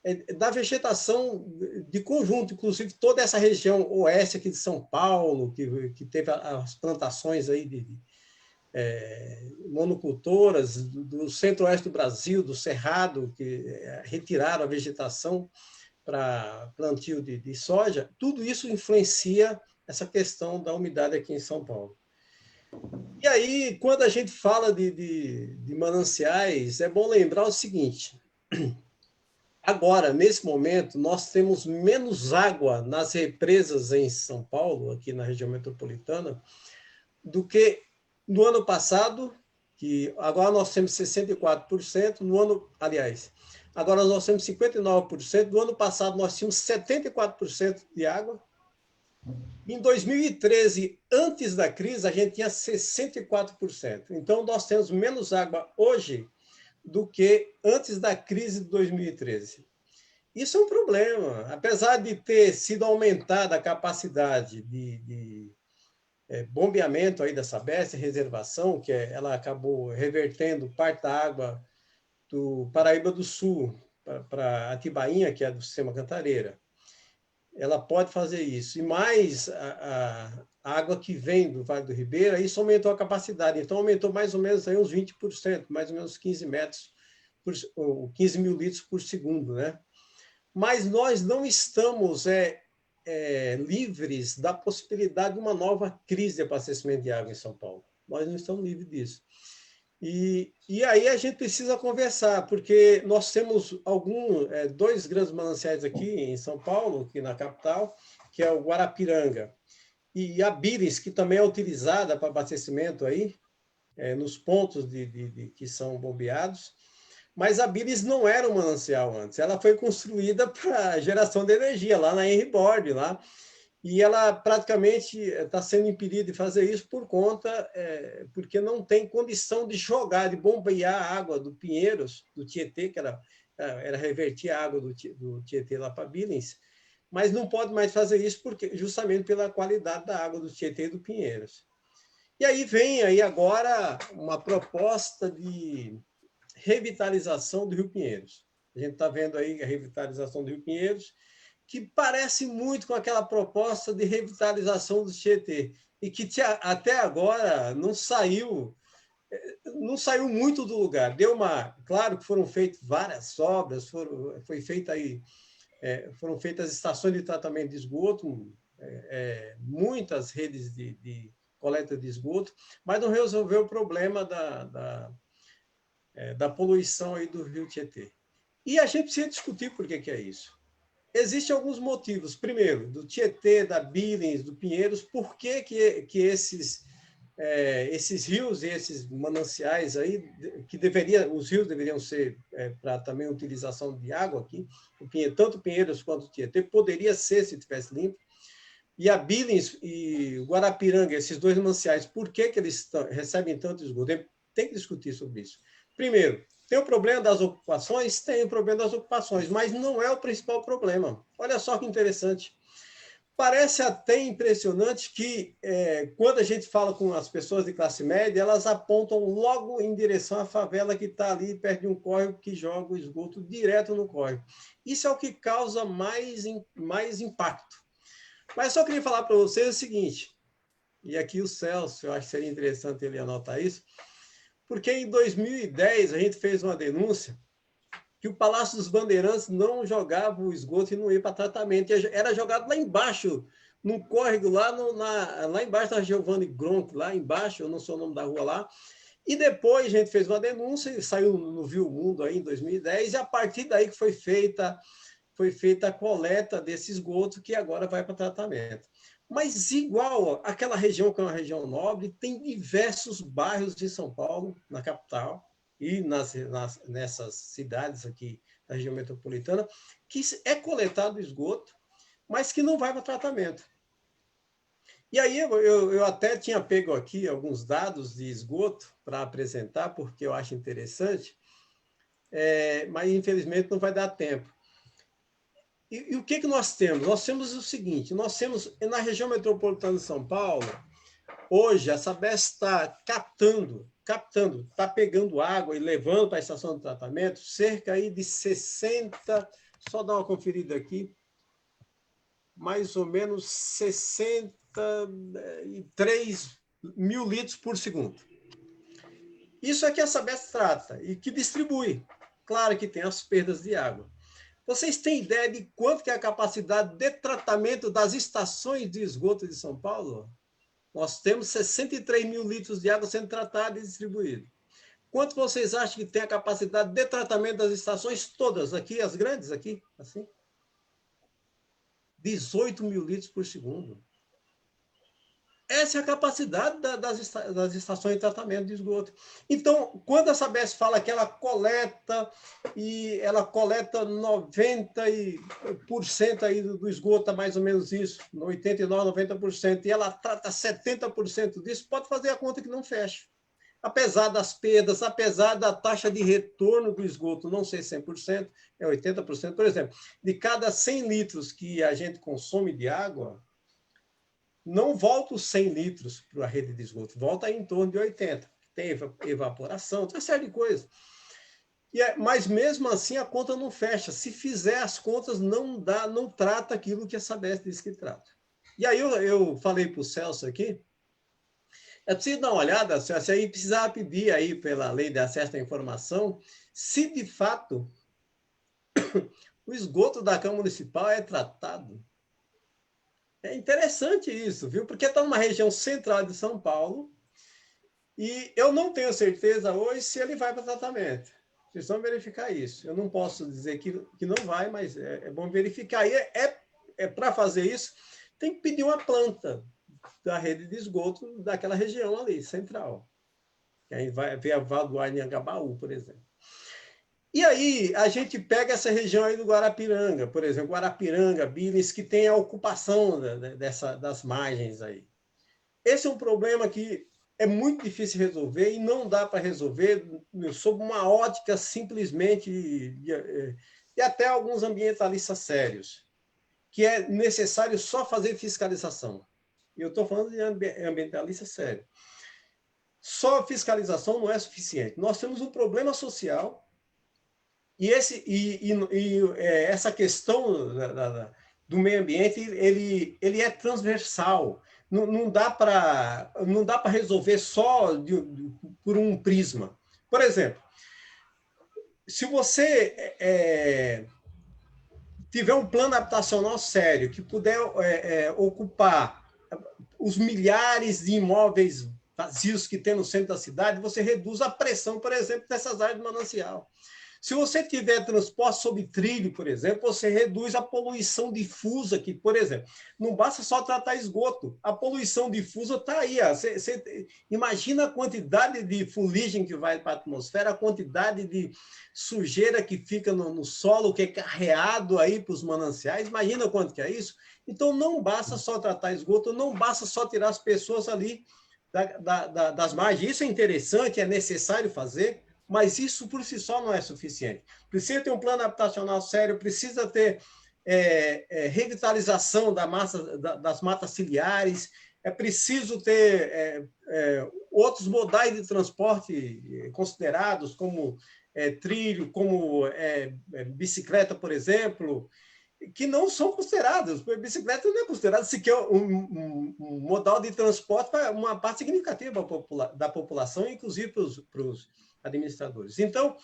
é da vegetação de conjunto, inclusive toda essa região oeste aqui de São Paulo, que teve as plantações aí de monocultoras, do centro-oeste do Brasil, do Cerrado, que retiraram a vegetação para plantio de soja, tudo isso influencia essa questão da umidade aqui em São Paulo. E aí, quando a gente fala de mananciais, é bom lembrar o seguinte: agora, nesse momento, nós temos menos água nas represas em São Paulo, aqui na região metropolitana, do que no ano passado, que agora nós temos 64%, agora nós temos 59%, no ano passado nós tínhamos 74% de água. Em 2013, antes da crise, a gente tinha 64%. Então, nós temos menos água hoje do que antes da crise de 2013. Isso é um problema. Apesar de ter sido aumentada a capacidade de bombeamento aí da Sabesp, reservação, que ela acabou revertendo parte da água do Paraíba do Sul para Atibainha, que é do Sistema Cantareira. Ela pode fazer isso. E mais a água que vem do Vale do Ribeira, isso aumentou a capacidade. Então, aumentou mais ou menos aí uns 20%, mais ou menos 15 mil litros por segundo, né? Mas nós não estamos livres da possibilidade de uma nova crise de abastecimento de água em São Paulo. Nós não estamos livres disso. E aí a gente precisa conversar, porque nós temos dois grandes mananciais aqui em São Paulo, aqui na capital, que é o Guarapiranga e a Bires, que também é utilizada para abastecimento aí, nos pontos que são bombeados. Mas a Bires não era um manancial antes, ela foi construída para geração de energia, lá na Henry Board, lá. E ela praticamente está sendo impedida de fazer isso porque não tem condição de jogar, de bombear a água do Pinheiros, do Tietê, que era revertir a água do Tietê lá para Billings, mas não pode mais fazer isso justamente pela qualidade da água do Tietê e do Pinheiros. E aí vem aí agora uma proposta de revitalização do Rio Pinheiros. A gente está vendo aí a revitalização do Rio Pinheiros, que parece muito com aquela proposta de revitalização do Tietê, e que até agora não saiu muito do lugar. Claro que foram feitas várias obras, foram feitas estações de tratamento de esgoto, muitas redes de coleta de esgoto, mas não resolveu o problema da poluição aí do rio Tietê. E a gente precisa discutir por que é isso. Existem alguns motivos. Primeiro, do Tietê, da Billings, do Pinheiros, por que esses rios e esses mananciais aí, os rios deveriam ser para também utilização de água aqui, tanto Pinheiros quanto o Tietê, poderia ser se tivesse limpo. E a Billings e o Guarapiranga, esses dois mananciais, por que eles recebem tanto esgoto? Tem que discutir sobre isso. Primeiro, tem o problema das ocupações? Tem o problema das ocupações, mas não é o principal problema. Olha só que interessante. Parece até impressionante que, quando a gente fala com as pessoas de classe média, elas apontam logo em direção à favela que está ali perto de um córrego que joga o esgoto direto no córrego. Isso é o que causa mais impacto. Mas só queria falar para vocês o seguinte, e aqui o Celso, eu acho que seria interessante ele anotar isso, porque em 2010 a gente fez uma denúncia que o Palácio dos Bandeirantes não jogava o esgoto e não ia para tratamento. Era jogado lá embaixo, num córrego, lá embaixo da Giovanni Gronk, lá embaixo, eu não sei o nome da rua lá. E depois a gente fez uma denúncia, e saiu no Viu Mundo aí em 2010, e a partir daí que foi feita a coleta desse esgoto, que agora vai para tratamento. Mas igual aquela região que é uma região nobre, tem diversos bairros de São Paulo, na capital, e nessas cidades aqui da região metropolitana, que é coletado esgoto, mas que não vai para tratamento. E aí eu até tinha pego aqui alguns dados de esgoto para apresentar, porque eu acho interessante, mas infelizmente não vai dar tempo. E o que nós temos? Nós temos o seguinte, nós temos na região metropolitana de São Paulo, hoje a Sabesp está captando, está pegando água e levando para a estação de tratamento cerca aí de 60, só dar uma conferida aqui, mais ou menos 63 mil litros por segundo. Isso é que a Sabesp trata e que distribui. Claro que tem as perdas de água. Vocês têm ideia de quanto que é a capacidade de tratamento das estações de esgoto de São Paulo? Nós temos 63 mil litros de água sendo tratada e distribuída. Quanto vocês acham que tem a capacidade de tratamento das estações todas aqui, as grandes aqui, assim? 18 mil litros por segundo. Essa é a capacidade das estações de tratamento de esgoto. Então, quando a Sabesp fala que ela coleta 90% aí do esgoto, mais ou menos isso, 89%, 90%, e ela trata 70% disso, pode fazer a conta que não fecha. Apesar das perdas, apesar da taxa de retorno do esgoto não ser 100%, é 80%, por exemplo, de cada 100 litros que a gente consome de água, não volta os 100 litros para a rede de esgoto, volta em torno de 80. Tem evaporação, tem uma série de coisas. Mas mesmo assim a conta não fecha. Se fizer as contas, não trata aquilo que a Sabesp diz que trata. E aí eu falei para o Celso aqui, é preciso dar uma olhada, se aí precisava pedir aí pela lei de acesso à informação, se de fato o esgoto da Câmara Municipal é tratado. É interessante isso, viu? Porque está numa região central de São Paulo e eu não tenho certeza hoje se ele vai para tratamento. Vocês vão verificar isso. Eu não posso dizer que não vai, mas é bom verificar. E para fazer isso, tem que pedir uma planta da rede de esgoto daquela região ali, central. Que aí vai ver a Vaduar em Angabaú, por exemplo. E aí, a gente pega essa região aí do Guarapiranga, por exemplo, Guarapiranga, Billings, que tem a ocupação das margens aí. Esse é um problema que é muito difícil resolver e não dá para resolver sob uma ótica simplesmente e até alguns ambientalistas sérios, que é necessário só fazer fiscalização. E eu estou falando de ambientalista sério. Só fiscalização não é suficiente. Nós temos um problema social. E essa questão do meio ambiente, ele é transversal. Não dá para resolver só por um prisma. Por exemplo, se você tiver um plano habitacional sério, que puder ocupar os milhares de imóveis vazios que tem no centro da cidade, você reduz a pressão, por exemplo, dessas áreas de manancial. Se você tiver transporte sob trilho, por exemplo, você reduz a poluição difusa, que, por exemplo, não basta só tratar esgoto, a poluição difusa está aí. Você imagina a quantidade de fuligem que vai para a atmosfera, a quantidade de sujeira que fica no solo, que é carreado aí para os mananciais, imagina quanto que é isso? Então, não basta só tratar esgoto, não basta só tirar as pessoas ali das margens. Isso é interessante, é necessário fazer, mas isso por si só não é suficiente. Precisa ter um plano habitacional sério, precisa ter revitalização das matas ciliares, é preciso ter outros modais de transporte considerados, como trilho, como bicicleta, por exemplo, que não são considerados. A bicicleta não é considerada sequer um modal de transporte para uma parte significativa da população, inclusive para os administradores. Então,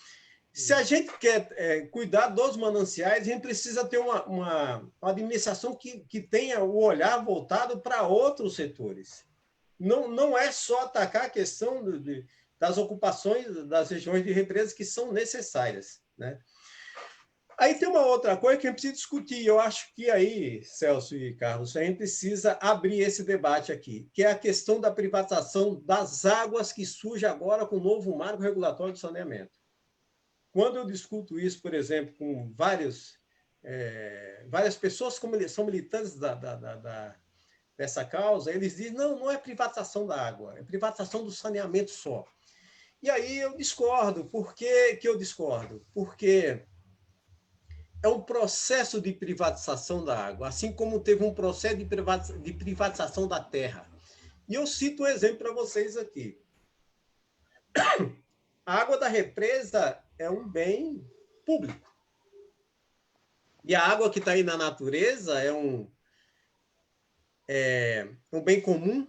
se a gente quer cuidar dos mananciais, a gente precisa ter uma administração que tenha o olhar voltado para outros setores. Não é só atacar a questão das ocupações das regiões de represas que são necessárias, né? Aí tem uma outra coisa que a gente precisa discutir. Eu acho que aí, Celso e Carlos, a gente precisa abrir esse debate aqui, que é a questão da privatização das águas que surge agora com o novo marco regulatório de saneamento. Quando eu discuto isso, por exemplo, com várias pessoas que são militantes dessa causa, eles dizem, não é privatização da água, é privatização do saneamento só. E aí eu discordo. Por que eu discordo? Porque é um processo de privatização da água, assim como teve um processo de privatização da terra. E eu cito um exemplo para vocês aqui. A água da represa é um bem público. E a água que está aí na natureza é um bem comum.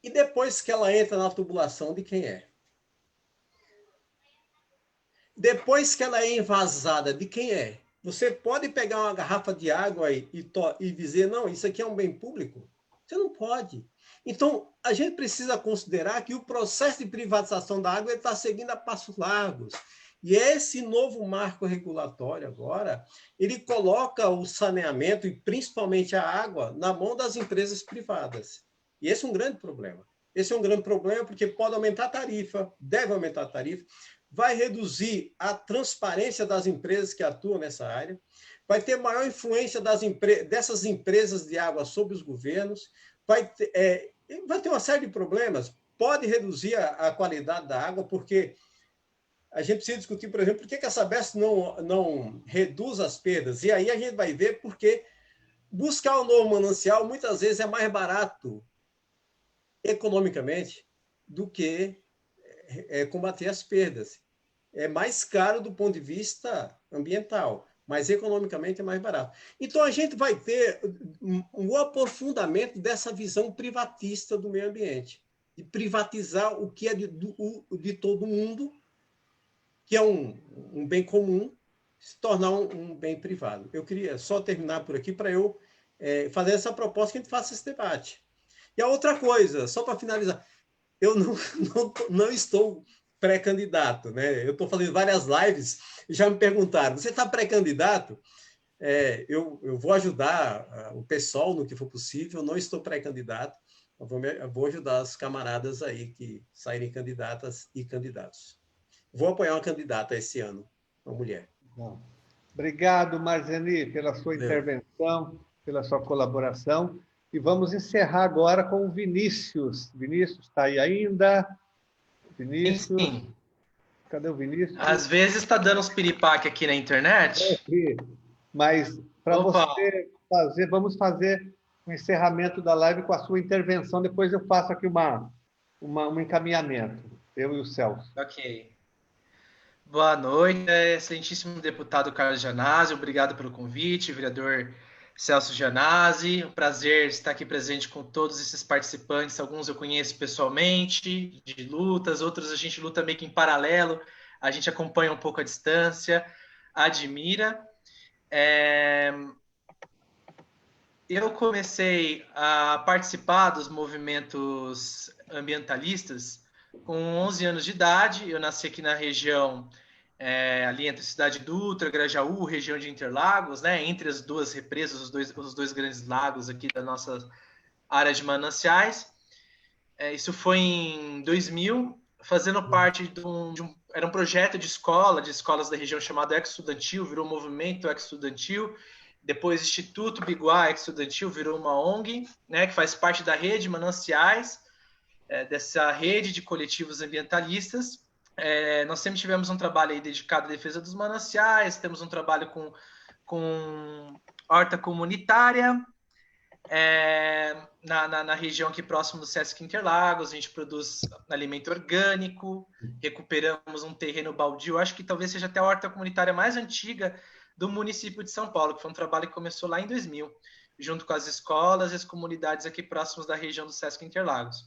E depois que ela entra na tubulação, de quem é? Depois que ela é envasada, de quem é? Você pode pegar uma garrafa de água e dizer, não, isso aqui é um bem público? Você não pode. Então, a gente precisa considerar que o processo de privatização da água está seguindo a passos largos. E esse novo marco regulatório agora, ele coloca o saneamento e principalmente a água na mão das empresas privadas. E esse é um grande problema. Esse é um grande problema porque pode aumentar a tarifa, deve aumentar a tarifa, vai reduzir a transparência das empresas que atuam nessa área, vai ter maior influência dessas empresas de água sobre os governos, vai ter uma série de problemas, pode reduzir a qualidade da água, porque a gente precisa discutir, por exemplo, por que a Sabesp não reduz as perdas, e aí a gente vai ver porque buscar um novo manancial muitas vezes é mais barato economicamente do que combater as perdas. É mais caro do ponto de vista ambiental, mas economicamente é mais barato. Então, a gente vai ter um aprofundamento dessa visão privatista do meio ambiente, de privatizar o que é de todo mundo, que é um bem comum, se tornar um bem privado. Eu queria só terminar por aqui para eu fazer essa proposta que a gente faça esse debate. E a outra coisa, só para finalizar, eu não estou pré-candidato, né? Eu estou fazendo várias lives e já me perguntaram, você está pré-candidato? Eu vou ajudar o pessoal no que for possível, não estou pré-candidato, eu vou ajudar os camaradas aí que saírem candidatas e candidatos. Vou apoiar uma candidata esse ano, uma mulher. Bom. Obrigado, Marziani, pela sua intervenção, pela sua colaboração. E vamos encerrar agora com o Vinícius. Vinícius, está aí ainda? Vinícius? Sim. Cadê o Vinícius? Às vezes está dando uns piripaque aqui na internet. Mas para você fazer, vamos fazer o encerramento da live com a sua intervenção. Depois eu faço aqui um encaminhamento, eu e o Celso. Ok. Boa noite, excelentíssimo deputado Carlos Gianazzi. Obrigado pelo convite, vereador Celso Gianazzi, um prazer estar aqui presente com todos esses participantes. Alguns eu conheço pessoalmente, de lutas, outros a gente luta meio que em paralelo, a gente acompanha um pouco à distância, admira. Eu comecei a participar dos movimentos ambientalistas com 11 anos de idade. Eu nasci aqui na região, ali entre Cidade Dutra, Grajaú, região de Interlagos, né, entre as duas represas, os dois grandes lagos aqui da nossa área de mananciais. Isso foi em 2000, fazendo parte era um projeto de escolas da região chamado Ex-Estudantil, virou movimento Ex-Estudantil. Depois, Instituto Biguá Ex-Estudantil virou uma ONG, né, que faz parte da rede Mananciais, dessa rede de coletivos ambientalistas. Nós sempre tivemos um trabalho aí dedicado à defesa dos mananciais, temos um trabalho com horta comunitária, na região aqui próximo do Sesc Interlagos. A gente produz alimento orgânico, recuperamos um terreno baldio, acho que talvez seja até a horta comunitária mais antiga do município de São Paulo, que foi um trabalho que começou lá em 2000, junto com as escolas e as comunidades aqui próximas da região do Sesc Interlagos.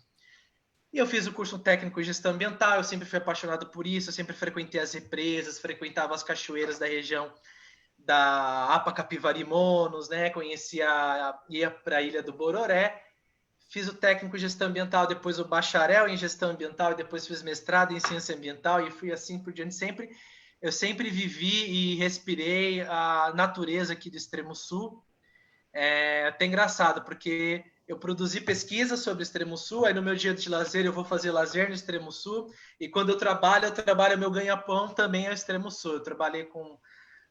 E eu fiz o curso técnico em gestão ambiental, eu sempre fui apaixonado por isso, eu sempre frequentei as represas, frequentava as cachoeiras da região da APA Capivari-Monos, né? Ia para a Ilha do Bororé, fiz o técnico em gestão ambiental, depois o bacharel em gestão ambiental, e depois fiz mestrado em ciência ambiental, e fui assim por diante sempre. Eu sempre vivi e respirei a natureza aqui do Extremo Sul. É até engraçado, porque eu produzi pesquisa sobre o Extremo Sul, aí no meu dia de lazer eu vou fazer lazer no Extremo Sul, e quando eu trabalho meu ganha-pão também é o Extremo Sul. Eu trabalhei com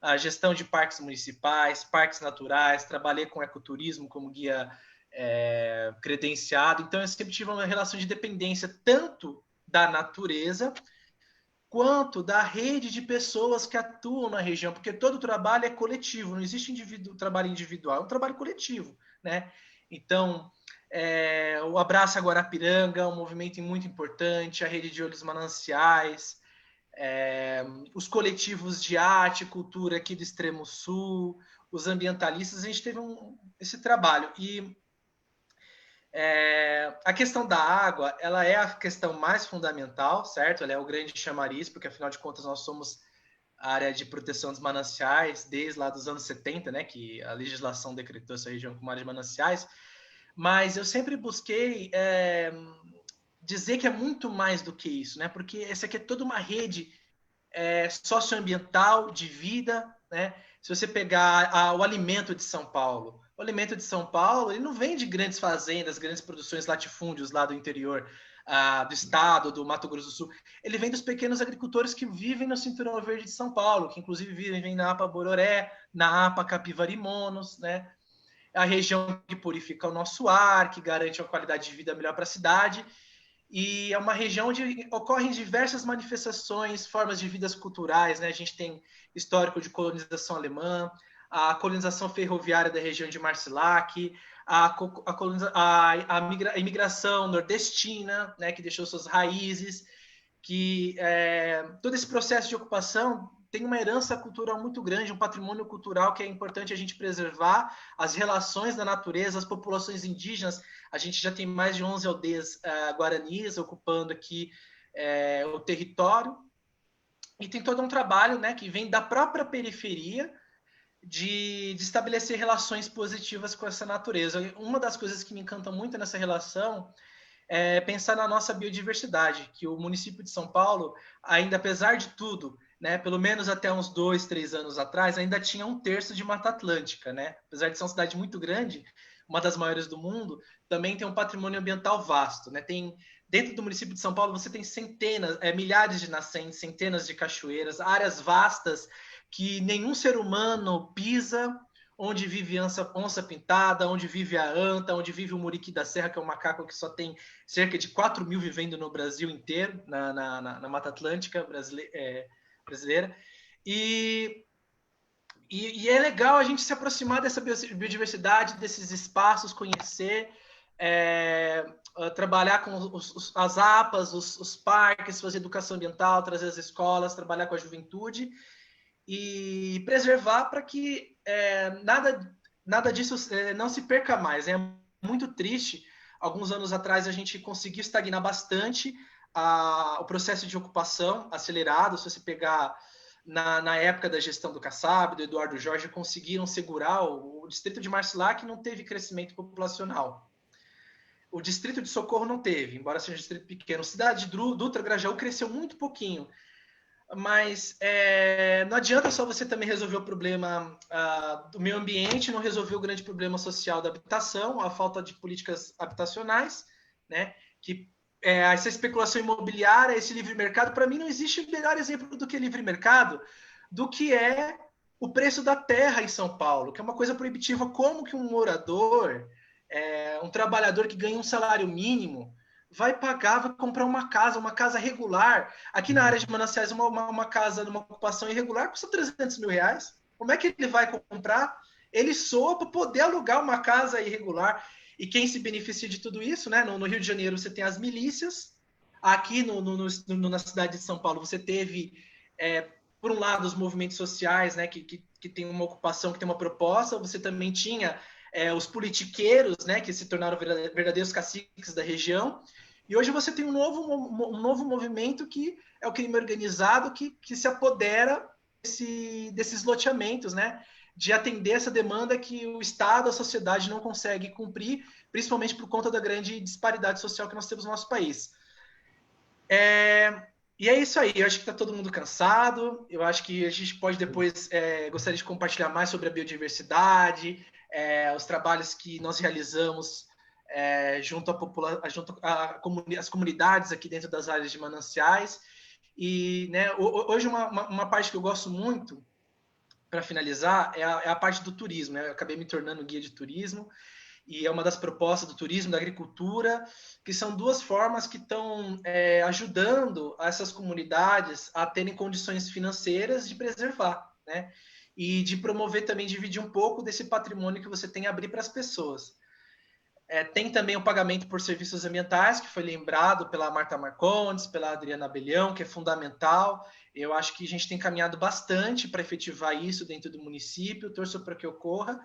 a gestão de parques municipais, parques naturais, trabalhei com ecoturismo como guia credenciado, então eu sempre tive uma relação de dependência tanto da natureza quanto da rede de pessoas que atuam na região, porque todo trabalho é coletivo, não existe trabalho individual, é um trabalho coletivo, né? Então, o Abraça Guarapiranga é um movimento muito importante, a Rede de Olhos Mananciais, os coletivos de arte e cultura aqui do Extremo Sul, os ambientalistas, a gente teve esse trabalho. E a questão da água, ela é a questão mais fundamental, certo? Ela é o grande chamariz, porque afinal de contas nós somos a área de proteção dos mananciais desde lá dos anos 70, né, que a legislação decretou essa região como área de mananciais, mas eu sempre busquei dizer que é muito mais do que isso, né, porque essa aqui é toda uma rede socioambiental de vida, né? Se você pegar o alimento de São Paulo, o alimento de São Paulo, ele não vem de grandes fazendas, grandes produções, latifúndios lá do interior do estado, do Mato Grosso do Sul. Ele vem dos pequenos agricultores que vivem no Cinturão Verde de São Paulo, que inclusive vivem na APA Bororé, na APA Capivari-Monos, né? A região que purifica o nosso ar, que garante uma qualidade de vida melhor para a cidade. E é uma região onde ocorrem diversas manifestações, formas de vidas culturais, né? A gente tem histórico de colonização alemã, a colonização ferroviária da região de Marcilac, a imigração nordestina, né, que deixou suas raízes, que todo esse processo de ocupação tem uma herança cultural muito grande, um patrimônio cultural que é importante a gente preservar, as relações da natureza, as populações indígenas. A gente já tem mais de 11 aldeias guaranis ocupando aqui o território, e tem todo um trabalho, né, que vem da própria periferia de estabelecer relações positivas com essa natureza. Uma das coisas que me encanta muito nessa relação é pensar na nossa biodiversidade, que o município de São Paulo, ainda apesar de tudo, né, pelo menos até uns 2, 3 anos atrás, ainda tinha 1/3 de Mata Atlântica, né? Apesar de ser uma cidade muito grande, uma das maiores do mundo, também tem um patrimônio ambiental vasto, né? Dentro do município de São Paulo, você tem milhares de nascentes, centenas de cachoeiras, áreas vastas que nenhum ser humano pisa, onde vive onça pintada, onde vive a anta, onde vive o muriqui da serra, que é um macaco que só tem cerca de 4.000 vivendo no Brasil inteiro, na Mata Atlântica brasileira. E é legal a gente se aproximar dessa biodiversidade, desses espaços, conhecer, trabalhar com as APAs, os parques, fazer educação ambiental, trazer as escolas, trabalhar com a juventude e preservar para que nada disso não se perca mais. É muito triste. Alguns anos atrás a gente conseguiu estagnar bastante o processo de ocupação acelerado. Se você pegar na época da gestão do Kassab, do Eduardo Jorge, conseguiram segurar o distrito de Marcilac, não teve crescimento populacional. O distrito de Socorro não teve, embora seja um distrito pequeno. Cidade de Dutra, Grajaú cresceu muito pouquinho. Mas não adianta só você também resolver o problema do meio ambiente, não resolver o grande problema social da habitação, a falta de políticas habitacionais, né? Que essa especulação imobiliária, esse livre mercado, para mim não existe melhor exemplo do que livre mercado, do que é o preço da terra em São Paulo, que é uma coisa proibitiva. Como que um morador, um trabalhador que ganha um salário mínimo, vai pagar, vai comprar uma casa regular? Aqui na área de Mananciais, uma casa numa ocupação irregular custa 300 mil reais. Como é que ele vai comprar? Ele soa para poder alugar uma casa irregular. E quem se beneficia de tudo isso, né? No Rio de Janeiro você tem as milícias. Aqui na cidade de São Paulo você teve, por um lado, os movimentos sociais, né? Que tem uma ocupação, que tem uma proposta. Você também tinha os politiqueiros, né? Que se tornaram verdadeiros caciques da região. E hoje você tem um novo movimento, que é o crime organizado, que se apodera desses loteamentos, né? De atender essa demanda que o Estado, a sociedade não consegue cumprir, principalmente por conta da grande disparidade social que nós temos no nosso país. E é isso aí, eu acho que está todo mundo cansado, eu acho que a gente pode depois, gostaria de compartilhar mais sobre a biodiversidade, os trabalhos que nós realizamos junto às comunidades aqui dentro das áreas de mananciais. E, né, hoje uma parte que eu gosto muito, para finalizar, é a parte do turismo, né? Eu acabei me tornando guia de turismo, e é uma das propostas do turismo, da agricultura, que são duas formas que estão ajudando essas comunidades a terem condições financeiras de preservar, né? E de promover também, dividir um pouco desse patrimônio que você tem a abrir para as pessoas. Tem também o pagamento por serviços ambientais, que foi lembrado pela Marta Marcondes, pela Adriana Abelhão, que é fundamental. Eu acho que a gente tem caminhado bastante para efetivar isso dentro do município, torço para que ocorra.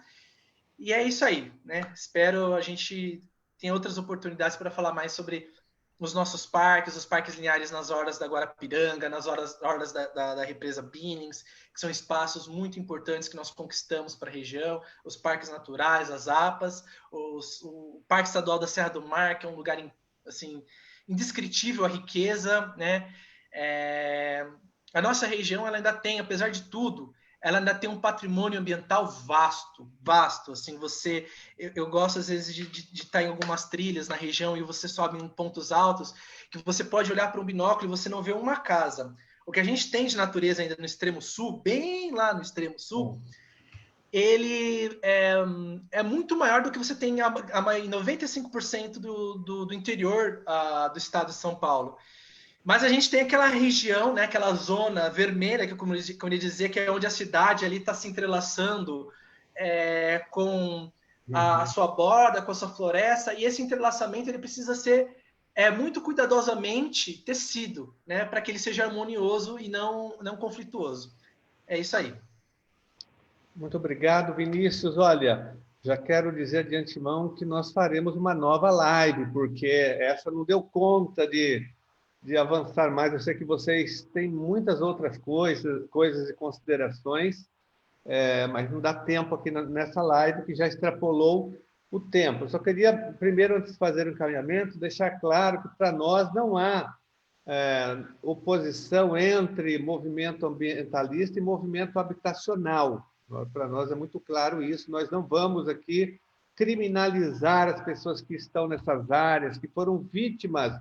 E é isso aí, né? Espero a gente tenha outras oportunidades para falar mais sobre os nossos parques, os parques lineares nas orlas da Guarapiranga, nas orlas da represa Binnings, que são espaços muito importantes que nós conquistamos para a região, os parques naturais, as APAs, o Parque Estadual da Serra do Mar, que é um lugar assim, indescritível a riqueza, né? A nossa região, ela ainda tem, apesar de tudo, ela ainda tem um patrimônio ambiental vasto, assim, eu gosto às vezes de estar em algumas trilhas na região e você sobe em pontos altos que você pode olhar para um binóculo e você não vê uma casa. O que a gente tem de natureza ainda no extremo sul, bem lá no extremo sul, ele é muito maior do que você tem em 95% do interior do estado de São Paulo. Mas a gente tem aquela região, né, aquela zona vermelha, que eu queria dizer, que é onde a cidade ali está se entrelaçando com a sua borda, com a sua floresta, e esse entrelaçamento ele precisa ser muito cuidadosamente tecido, né, para que ele seja harmonioso e não conflituoso. É isso aí. Muito obrigado, Vinícius. Olha, já quero dizer de antemão que nós faremos uma nova live, porque essa não deu conta de avançar mais. Eu sei que vocês têm muitas outras coisas e considerações, mas não dá tempo aqui nessa live, que já extrapolou o tempo. Eu só queria, primeiro, antes de fazer o encaminhamento, deixar claro que para nós não há oposição entre movimento ambientalista e movimento habitacional. Para nós é muito claro isso. Nós não vamos aqui criminalizar as pessoas que estão nessas áreas, que foram vítimas,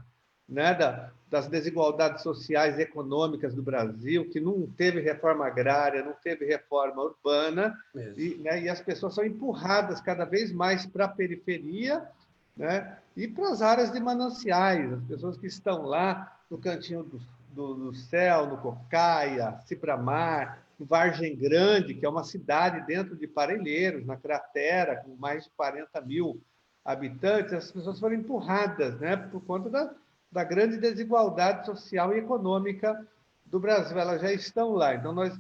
né, das desigualdades sociais e econômicas do Brasil, que não teve reforma agrária, não teve reforma urbana, e as pessoas são empurradas cada vez mais para a periferia, né, e para as áreas de mananciais, as pessoas que estão lá no Cantinho do Céu, no Cocaia, Cipramar, no Vargem Grande, que é uma cidade dentro de Parelheiros, na Cratera, com mais de 40 mil habitantes. As pessoas foram empurradas, né, por conta da grande desigualdade social e econômica do Brasil. Elas já estão lá. Então, nós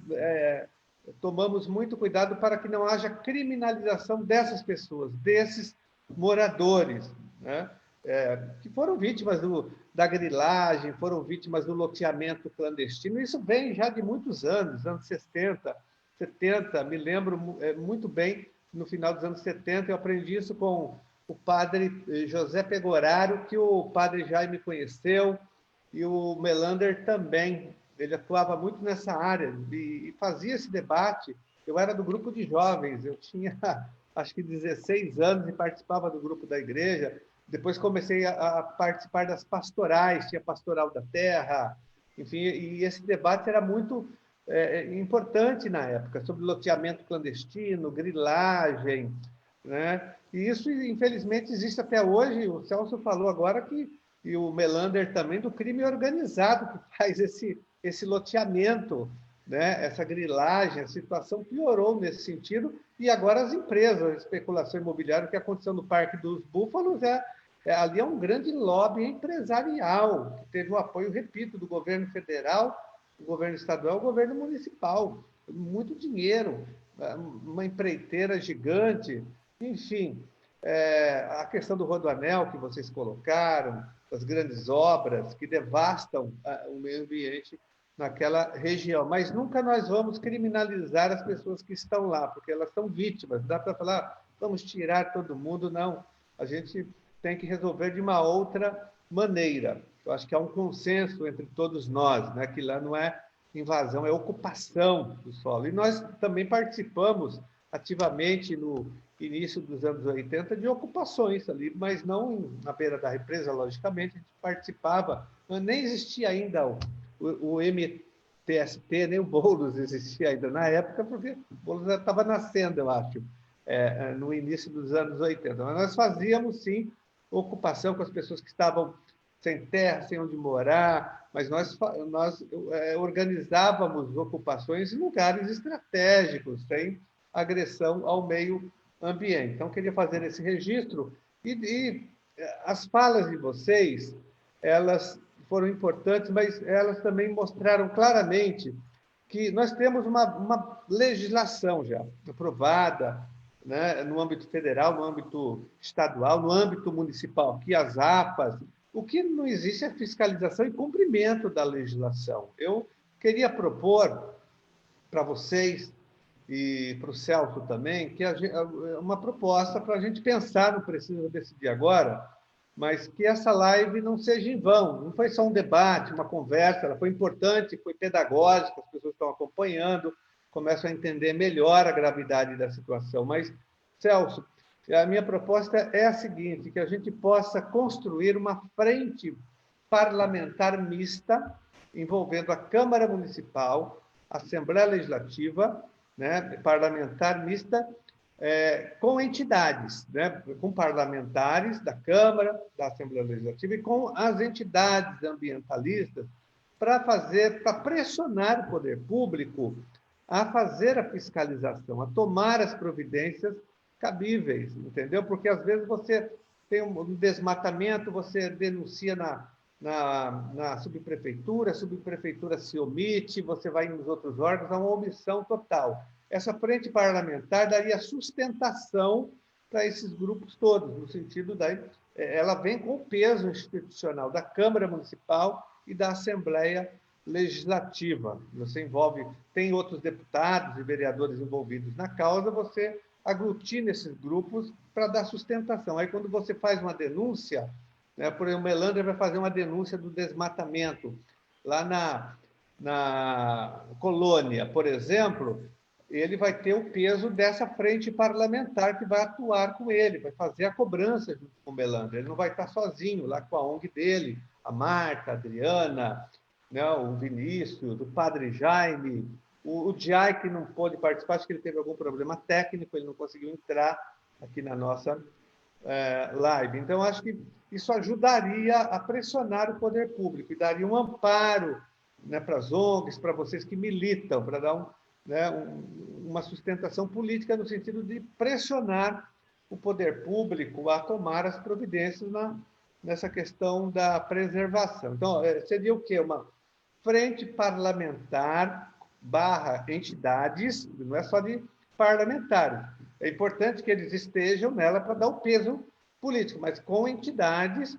tomamos muito cuidado para que não haja criminalização dessas pessoas, desses moradores, né? que foram vítimas da grilagem, foram vítimas do loteamento clandestino. Isso vem já de muitos anos 60, 70. Me lembro muito bem, no final dos anos 70, eu aprendi isso com o padre José Pegoraro, que o padre Jaime conheceu, e o Melander também. Ele atuava muito nessa área e fazia esse debate. Eu era do grupo de jovens, eu tinha acho que 16 anos e participava do grupo da igreja. Depois comecei a participar das pastorais, tinha Pastoral da Terra, enfim, e esse debate era muito importante na época, sobre loteamento clandestino, grilagem, né? E isso, infelizmente, existe até hoje. O Celso falou agora e o Melander também, do crime organizado que faz esse loteamento, né? Essa grilagem. A situação piorou nesse sentido, e agora as empresas, a especulação imobiliária, que aconteceu no Parque dos Búfalos, ali é um grande lobby empresarial, que teve o apoio, repito, do governo federal, do governo estadual, do governo municipal. Muito dinheiro, uma empreiteira gigante, enfim. A questão do Rodoanel que vocês colocaram, das grandes obras que devastam o meio ambiente naquela região. Mas nunca nós vamos criminalizar as pessoas que estão lá, porque elas são vítimas. Não dá para falar, vamos tirar todo mundo, não. A gente tem que resolver de uma outra maneira. Eu acho que há um consenso entre todos nós, né, que lá não é invasão, é ocupação do solo. E nós também participamos ativamente no início dos anos 80 de ocupações ali, mas não na beira da represa, logicamente, a gente participava. Nem existia ainda o MTST, nem o Boulos existia ainda na época, porque o Boulos já estava nascendo, eu acho, no início dos anos 80. Mas nós fazíamos, sim, ocupação com as pessoas que estavam sem terra, sem onde morar, mas nós organizávamos ocupações em lugares estratégicos, sem agressão ao meio ambiente. Então, queria fazer esse registro. E as falas de vocês, elas foram importantes, mas elas também mostraram claramente que nós temos uma legislação já aprovada, né, no âmbito federal, no âmbito estadual, no âmbito municipal, que as APAs. O que não existe é fiscalização e cumprimento da legislação. Eu queria propor para vocês e para o Celso também, que uma proposta para a gente pensar, não precisa decidir agora, mas que essa live não seja em vão. Não foi só um debate, uma conversa, ela foi importante, foi pedagógica, as pessoas estão acompanhando, começam a entender melhor a gravidade da situação. Mas, Celso, a minha proposta é a seguinte, que a gente possa construir uma frente parlamentar mista, envolvendo a Câmara Municipal, a Assembleia Legislativa, né, parlamentar mista, com entidades, né, com parlamentares da Câmara, da Assembleia Legislativa e com as entidades ambientalistas, para pressionar o poder público a fazer a fiscalização, a tomar as providências cabíveis, entendeu? Porque às vezes você tem um desmatamento, você denuncia na subprefeitura, a subprefeitura se omite, você vai nos outros órgãos, há uma omissão total. Essa frente parlamentar daria sustentação para esses grupos todos, no sentido ela vem com o peso institucional da Câmara Municipal e da Assembleia Legislativa. Você envolve, tem outros deputados e vereadores envolvidos na causa, você aglutina esses grupos para dar sustentação. Aí, quando você faz uma denúncia, né, por exemplo, o Melander vai fazer uma denúncia do desmatamento lá na colônia, por exemplo, ele vai ter o peso dessa frente parlamentar que vai atuar com ele, vai fazer a cobrança junto com o Melander. Ele não vai estar sozinho lá com a ONG dele, a Marta, a Adriana, né, o Vinícius, o Padre Jaime, o Jai, que não pôde participar, acho que ele teve algum problema técnico, ele não conseguiu entrar aqui na nossa live. Então, acho que isso ajudaria a pressionar o poder público e daria um amparo, né, para as ONGs, para vocês que militam, para dar uma sustentação política no sentido de pressionar o poder público a tomar as providências nessa questão da preservação. Então, seria o quê? Uma frente parlamentar / entidades, não é só de parlamentares. É importante que eles estejam nela para dar o peso políticos, mas com entidades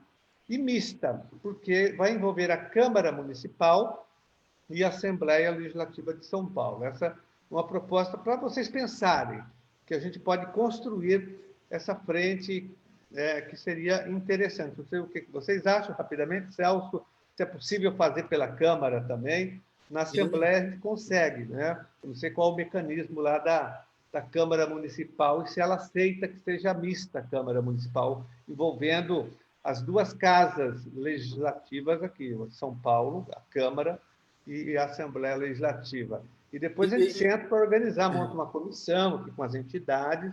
e mista, porque vai envolver a Câmara Municipal e a Assembleia Legislativa de São Paulo. Essa é uma proposta para vocês pensarem, que a gente pode construir essa frente que seria interessante. Não sei o que vocês acham, rapidamente, Celso, se é possível fazer pela Câmara também. Na Assembleia a gente consegue, né? Eu não sei qual o mecanismo lá da Câmara Municipal e se ela aceita que seja mista a Câmara Municipal, envolvendo as duas casas legislativas aqui, São Paulo, a Câmara e a Assembleia Legislativa. E depois a gente senta para organizar, monta uma comissão aqui com as entidades,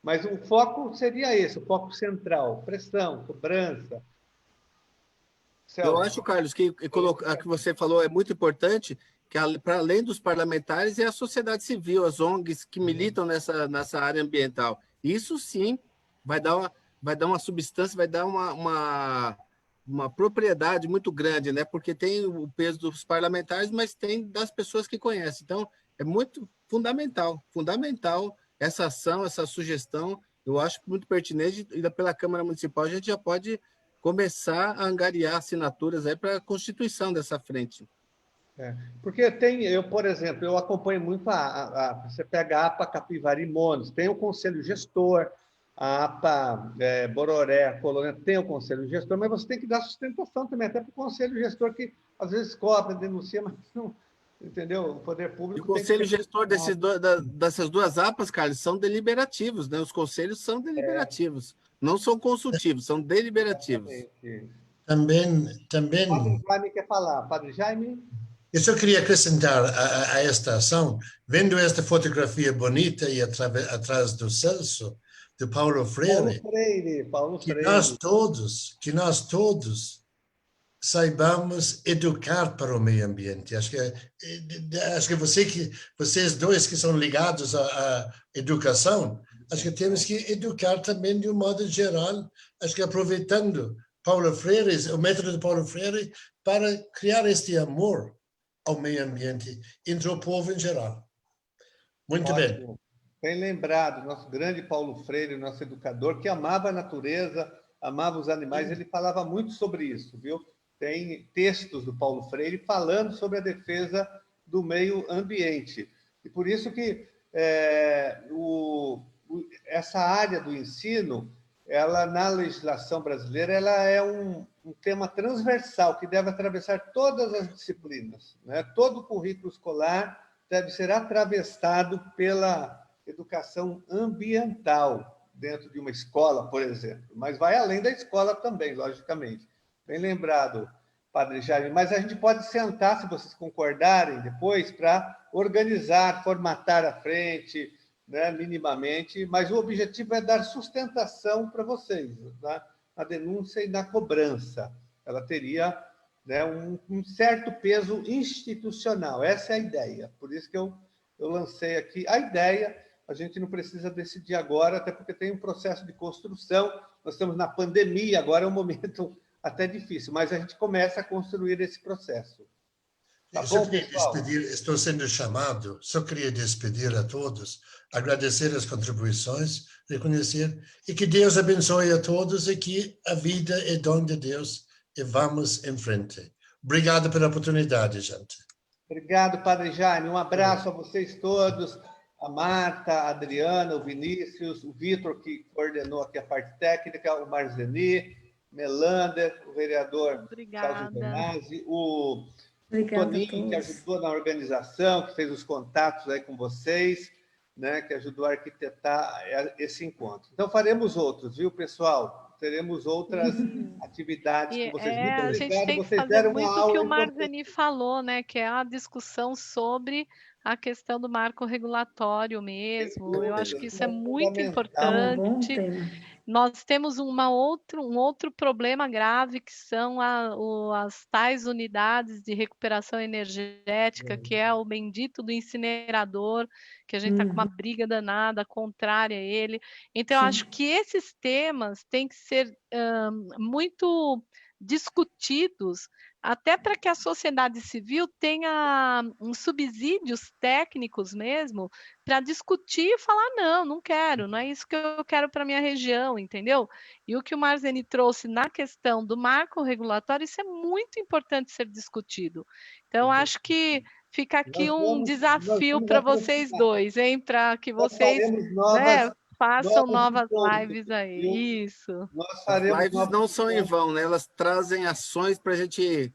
mas o foco seria esse, o foco central, pressão, cobrança. Celso. Eu acho, Carlos, que a que você falou é muito importante, que para além dos parlamentares é a sociedade civil, as ONGs que militam nessa área ambiental. Isso sim vai dar uma substância, vai dar uma propriedade muito grande, né? Porque tem o peso dos parlamentares, mas tem das pessoas que conhecem. Então, é muito fundamental essa ação, essa sugestão. Eu acho muito pertinente, e pela Câmara Municipal a gente já pode começar a angariar assinaturas aí para a constituição dessa frente. Porque por exemplo, eu acompanho muito você pega a APA Capivari Monos, tem o Conselho Gestor, a APA Bororé, a Colônia tem o Conselho Gestor, mas você tem que dar sustentação também, até para o Conselho Gestor, que às vezes cobra, denuncia, mas não, entendeu? O poder público. E o Conselho Gestor dessas duas APAs, Carlos, são deliberativos, né? Os conselhos são deliberativos, não são consultivos, são deliberativos. Também. Padre Jaime quer falar. Padre Jaime? Eu só queria acrescentar a esta ação, vendo esta fotografia bonita e atrás do Celso, do Paulo Freire, que nós todos saibamos educar para o meio ambiente. Acho que vocês dois que são ligados à educação, acho que temos que educar também de um modo geral, acho que aproveitando Paulo Freire, o método de Paulo Freire, para criar este amor ao meio ambiente entre o povo em geral. Muito bem. Bem lembrado, nosso grande Paulo Freire, nosso educador, que amava a natureza, amava os animais, ele falava muito sobre isso, viu? Tem textos do Paulo Freire falando sobre a defesa do meio ambiente. E por isso que essa área do ensino, ela na legislação brasileira, ela é um tema transversal que deve atravessar todas as disciplinas, né? Todo o currículo escolar deve ser atravessado pela educação ambiental dentro de uma escola, por exemplo, mas vai além da escola também, logicamente. Bem lembrado, Padre Jaime, mas a gente pode sentar, se vocês concordarem, depois, para organizar, formatar a frente, né, minimamente, mas o objetivo é dar sustentação para vocês, né, na denúncia e na cobrança. Ela teria, né, um certo peso institucional, essa é a ideia, por isso que eu lancei aqui a ideia. A gente não precisa decidir agora, até porque tem um processo de construção, nós estamos na pandemia, agora é um momento até difícil, mas a gente começa a construir esse processo. Tá bom, pessoal? Estou sendo chamado, só queria despedir a todos, agradecer as contribuições, reconhecer, e que Deus abençoe a todos, e que a vida é dom de Deus, e vamos em frente. Obrigado pela oportunidade, gente. Obrigado, Padre Jaime, um abraço a vocês todos, a Marta, a Adriana, o Vinícius, o Vitor, que coordenou aqui a parte técnica, o Marzeni, Melander, o vereador Celso Donazzi, o Toninho, que ajudou na organização, que fez os contatos aí com vocês, né, que ajudou a arquitetar esse encontro. Então, faremos outros, viu, pessoal? Teremos outras atividades com vocês. Muito obrigado. A gente tem que fazer muito o que o Marzeni falou, né, que é a discussão sobre a questão do marco regulatório mesmo. Eu acho que isso é muito importante. Nós temos um outro problema grave, que são as tais unidades de recuperação energética, que é o bendito do incinerador, que a gente está com uma briga danada, contrária a ele. Então, eu acho que esses temas têm que ser muito discutidos até para que a sociedade civil tenha uns subsídios técnicos mesmo para discutir e falar, não quero, não é isso que eu quero para a minha região, entendeu? E o que o Marzeni trouxe na questão do marco regulatório, isso é muito importante ser discutido. Então, acho que fica aqui um desafio para vocês dois, hein? Para que vocês façam novas lives aí. Viu? Isso. As lives não são em vão, né? Elas trazem ações para a gente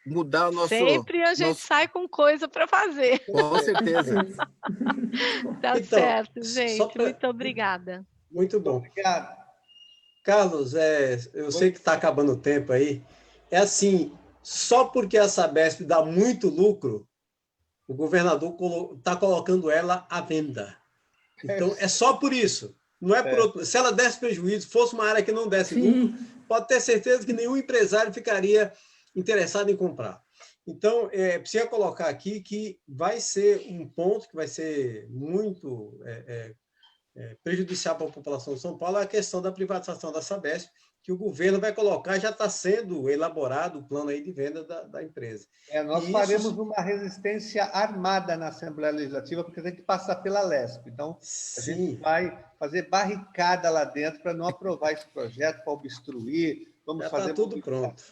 mudar o nosso... Sempre a gente sai com coisa para fazer. Com certeza. Tá então, certo, gente. Muito obrigada. Muito bom. Obrigado. Carlos, eu sei que está acabando o tempo aí. É assim, só porque a Sabesp dá muito lucro, o governador está colocando ela à venda. Então, é só por isso. Não é por outro. Se ela desse prejuízo, fosse uma área que não desse lucro, pode ter certeza que nenhum empresário ficaria interessado em comprar. Então, precisa colocar aqui que vai ser um ponto que vai ser muito prejudicial para a população de São Paulo, é a questão da privatização da Sabesp, que o governo vai colocar, já está sendo elaborado o plano aí de venda da empresa. Nós faremos uma resistência armada na Assembleia Legislativa, porque tem que passar pela LESP. Então, a gente vai fazer barricada lá dentro para não aprovar esse projeto, para obstruir, vamos já fazer tudo pronto.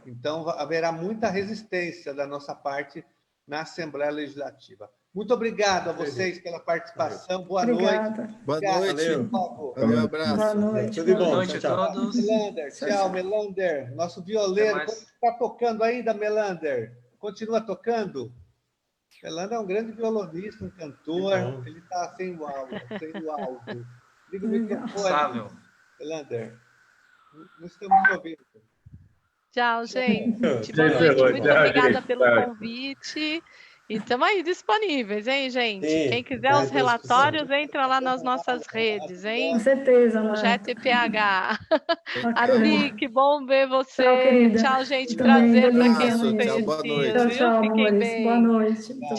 Então, haverá muita resistência da nossa parte na Assembleia Legislativa. Muito obrigado a vocês pela participação. Boa noite. Boa noite. Um abraço. Boa noite. Tudo bom. Boa noite a todos. Melander, tchau, Melander. Nosso violeiro. Está tocando ainda, Melander? Continua tocando? Melander é um grande violonista, um cantor. Ele está sem o áudio. Liga o microfone. Melander, não estamos ouvindo. Tchau, gente. Boa noite. Muito obrigada pelo convite. E estamos aí disponíveis, hein, gente? Sim, quem quiser os relatórios, entra lá nas nossas redes, hein? Com certeza, Projeto IPH. Adri, que bom ver você. Tchau, querida. Tchau, gente. Prazer para quem não conhecia. conhecia. Boa noite. Tchau, amores. Boa noite. Tchau.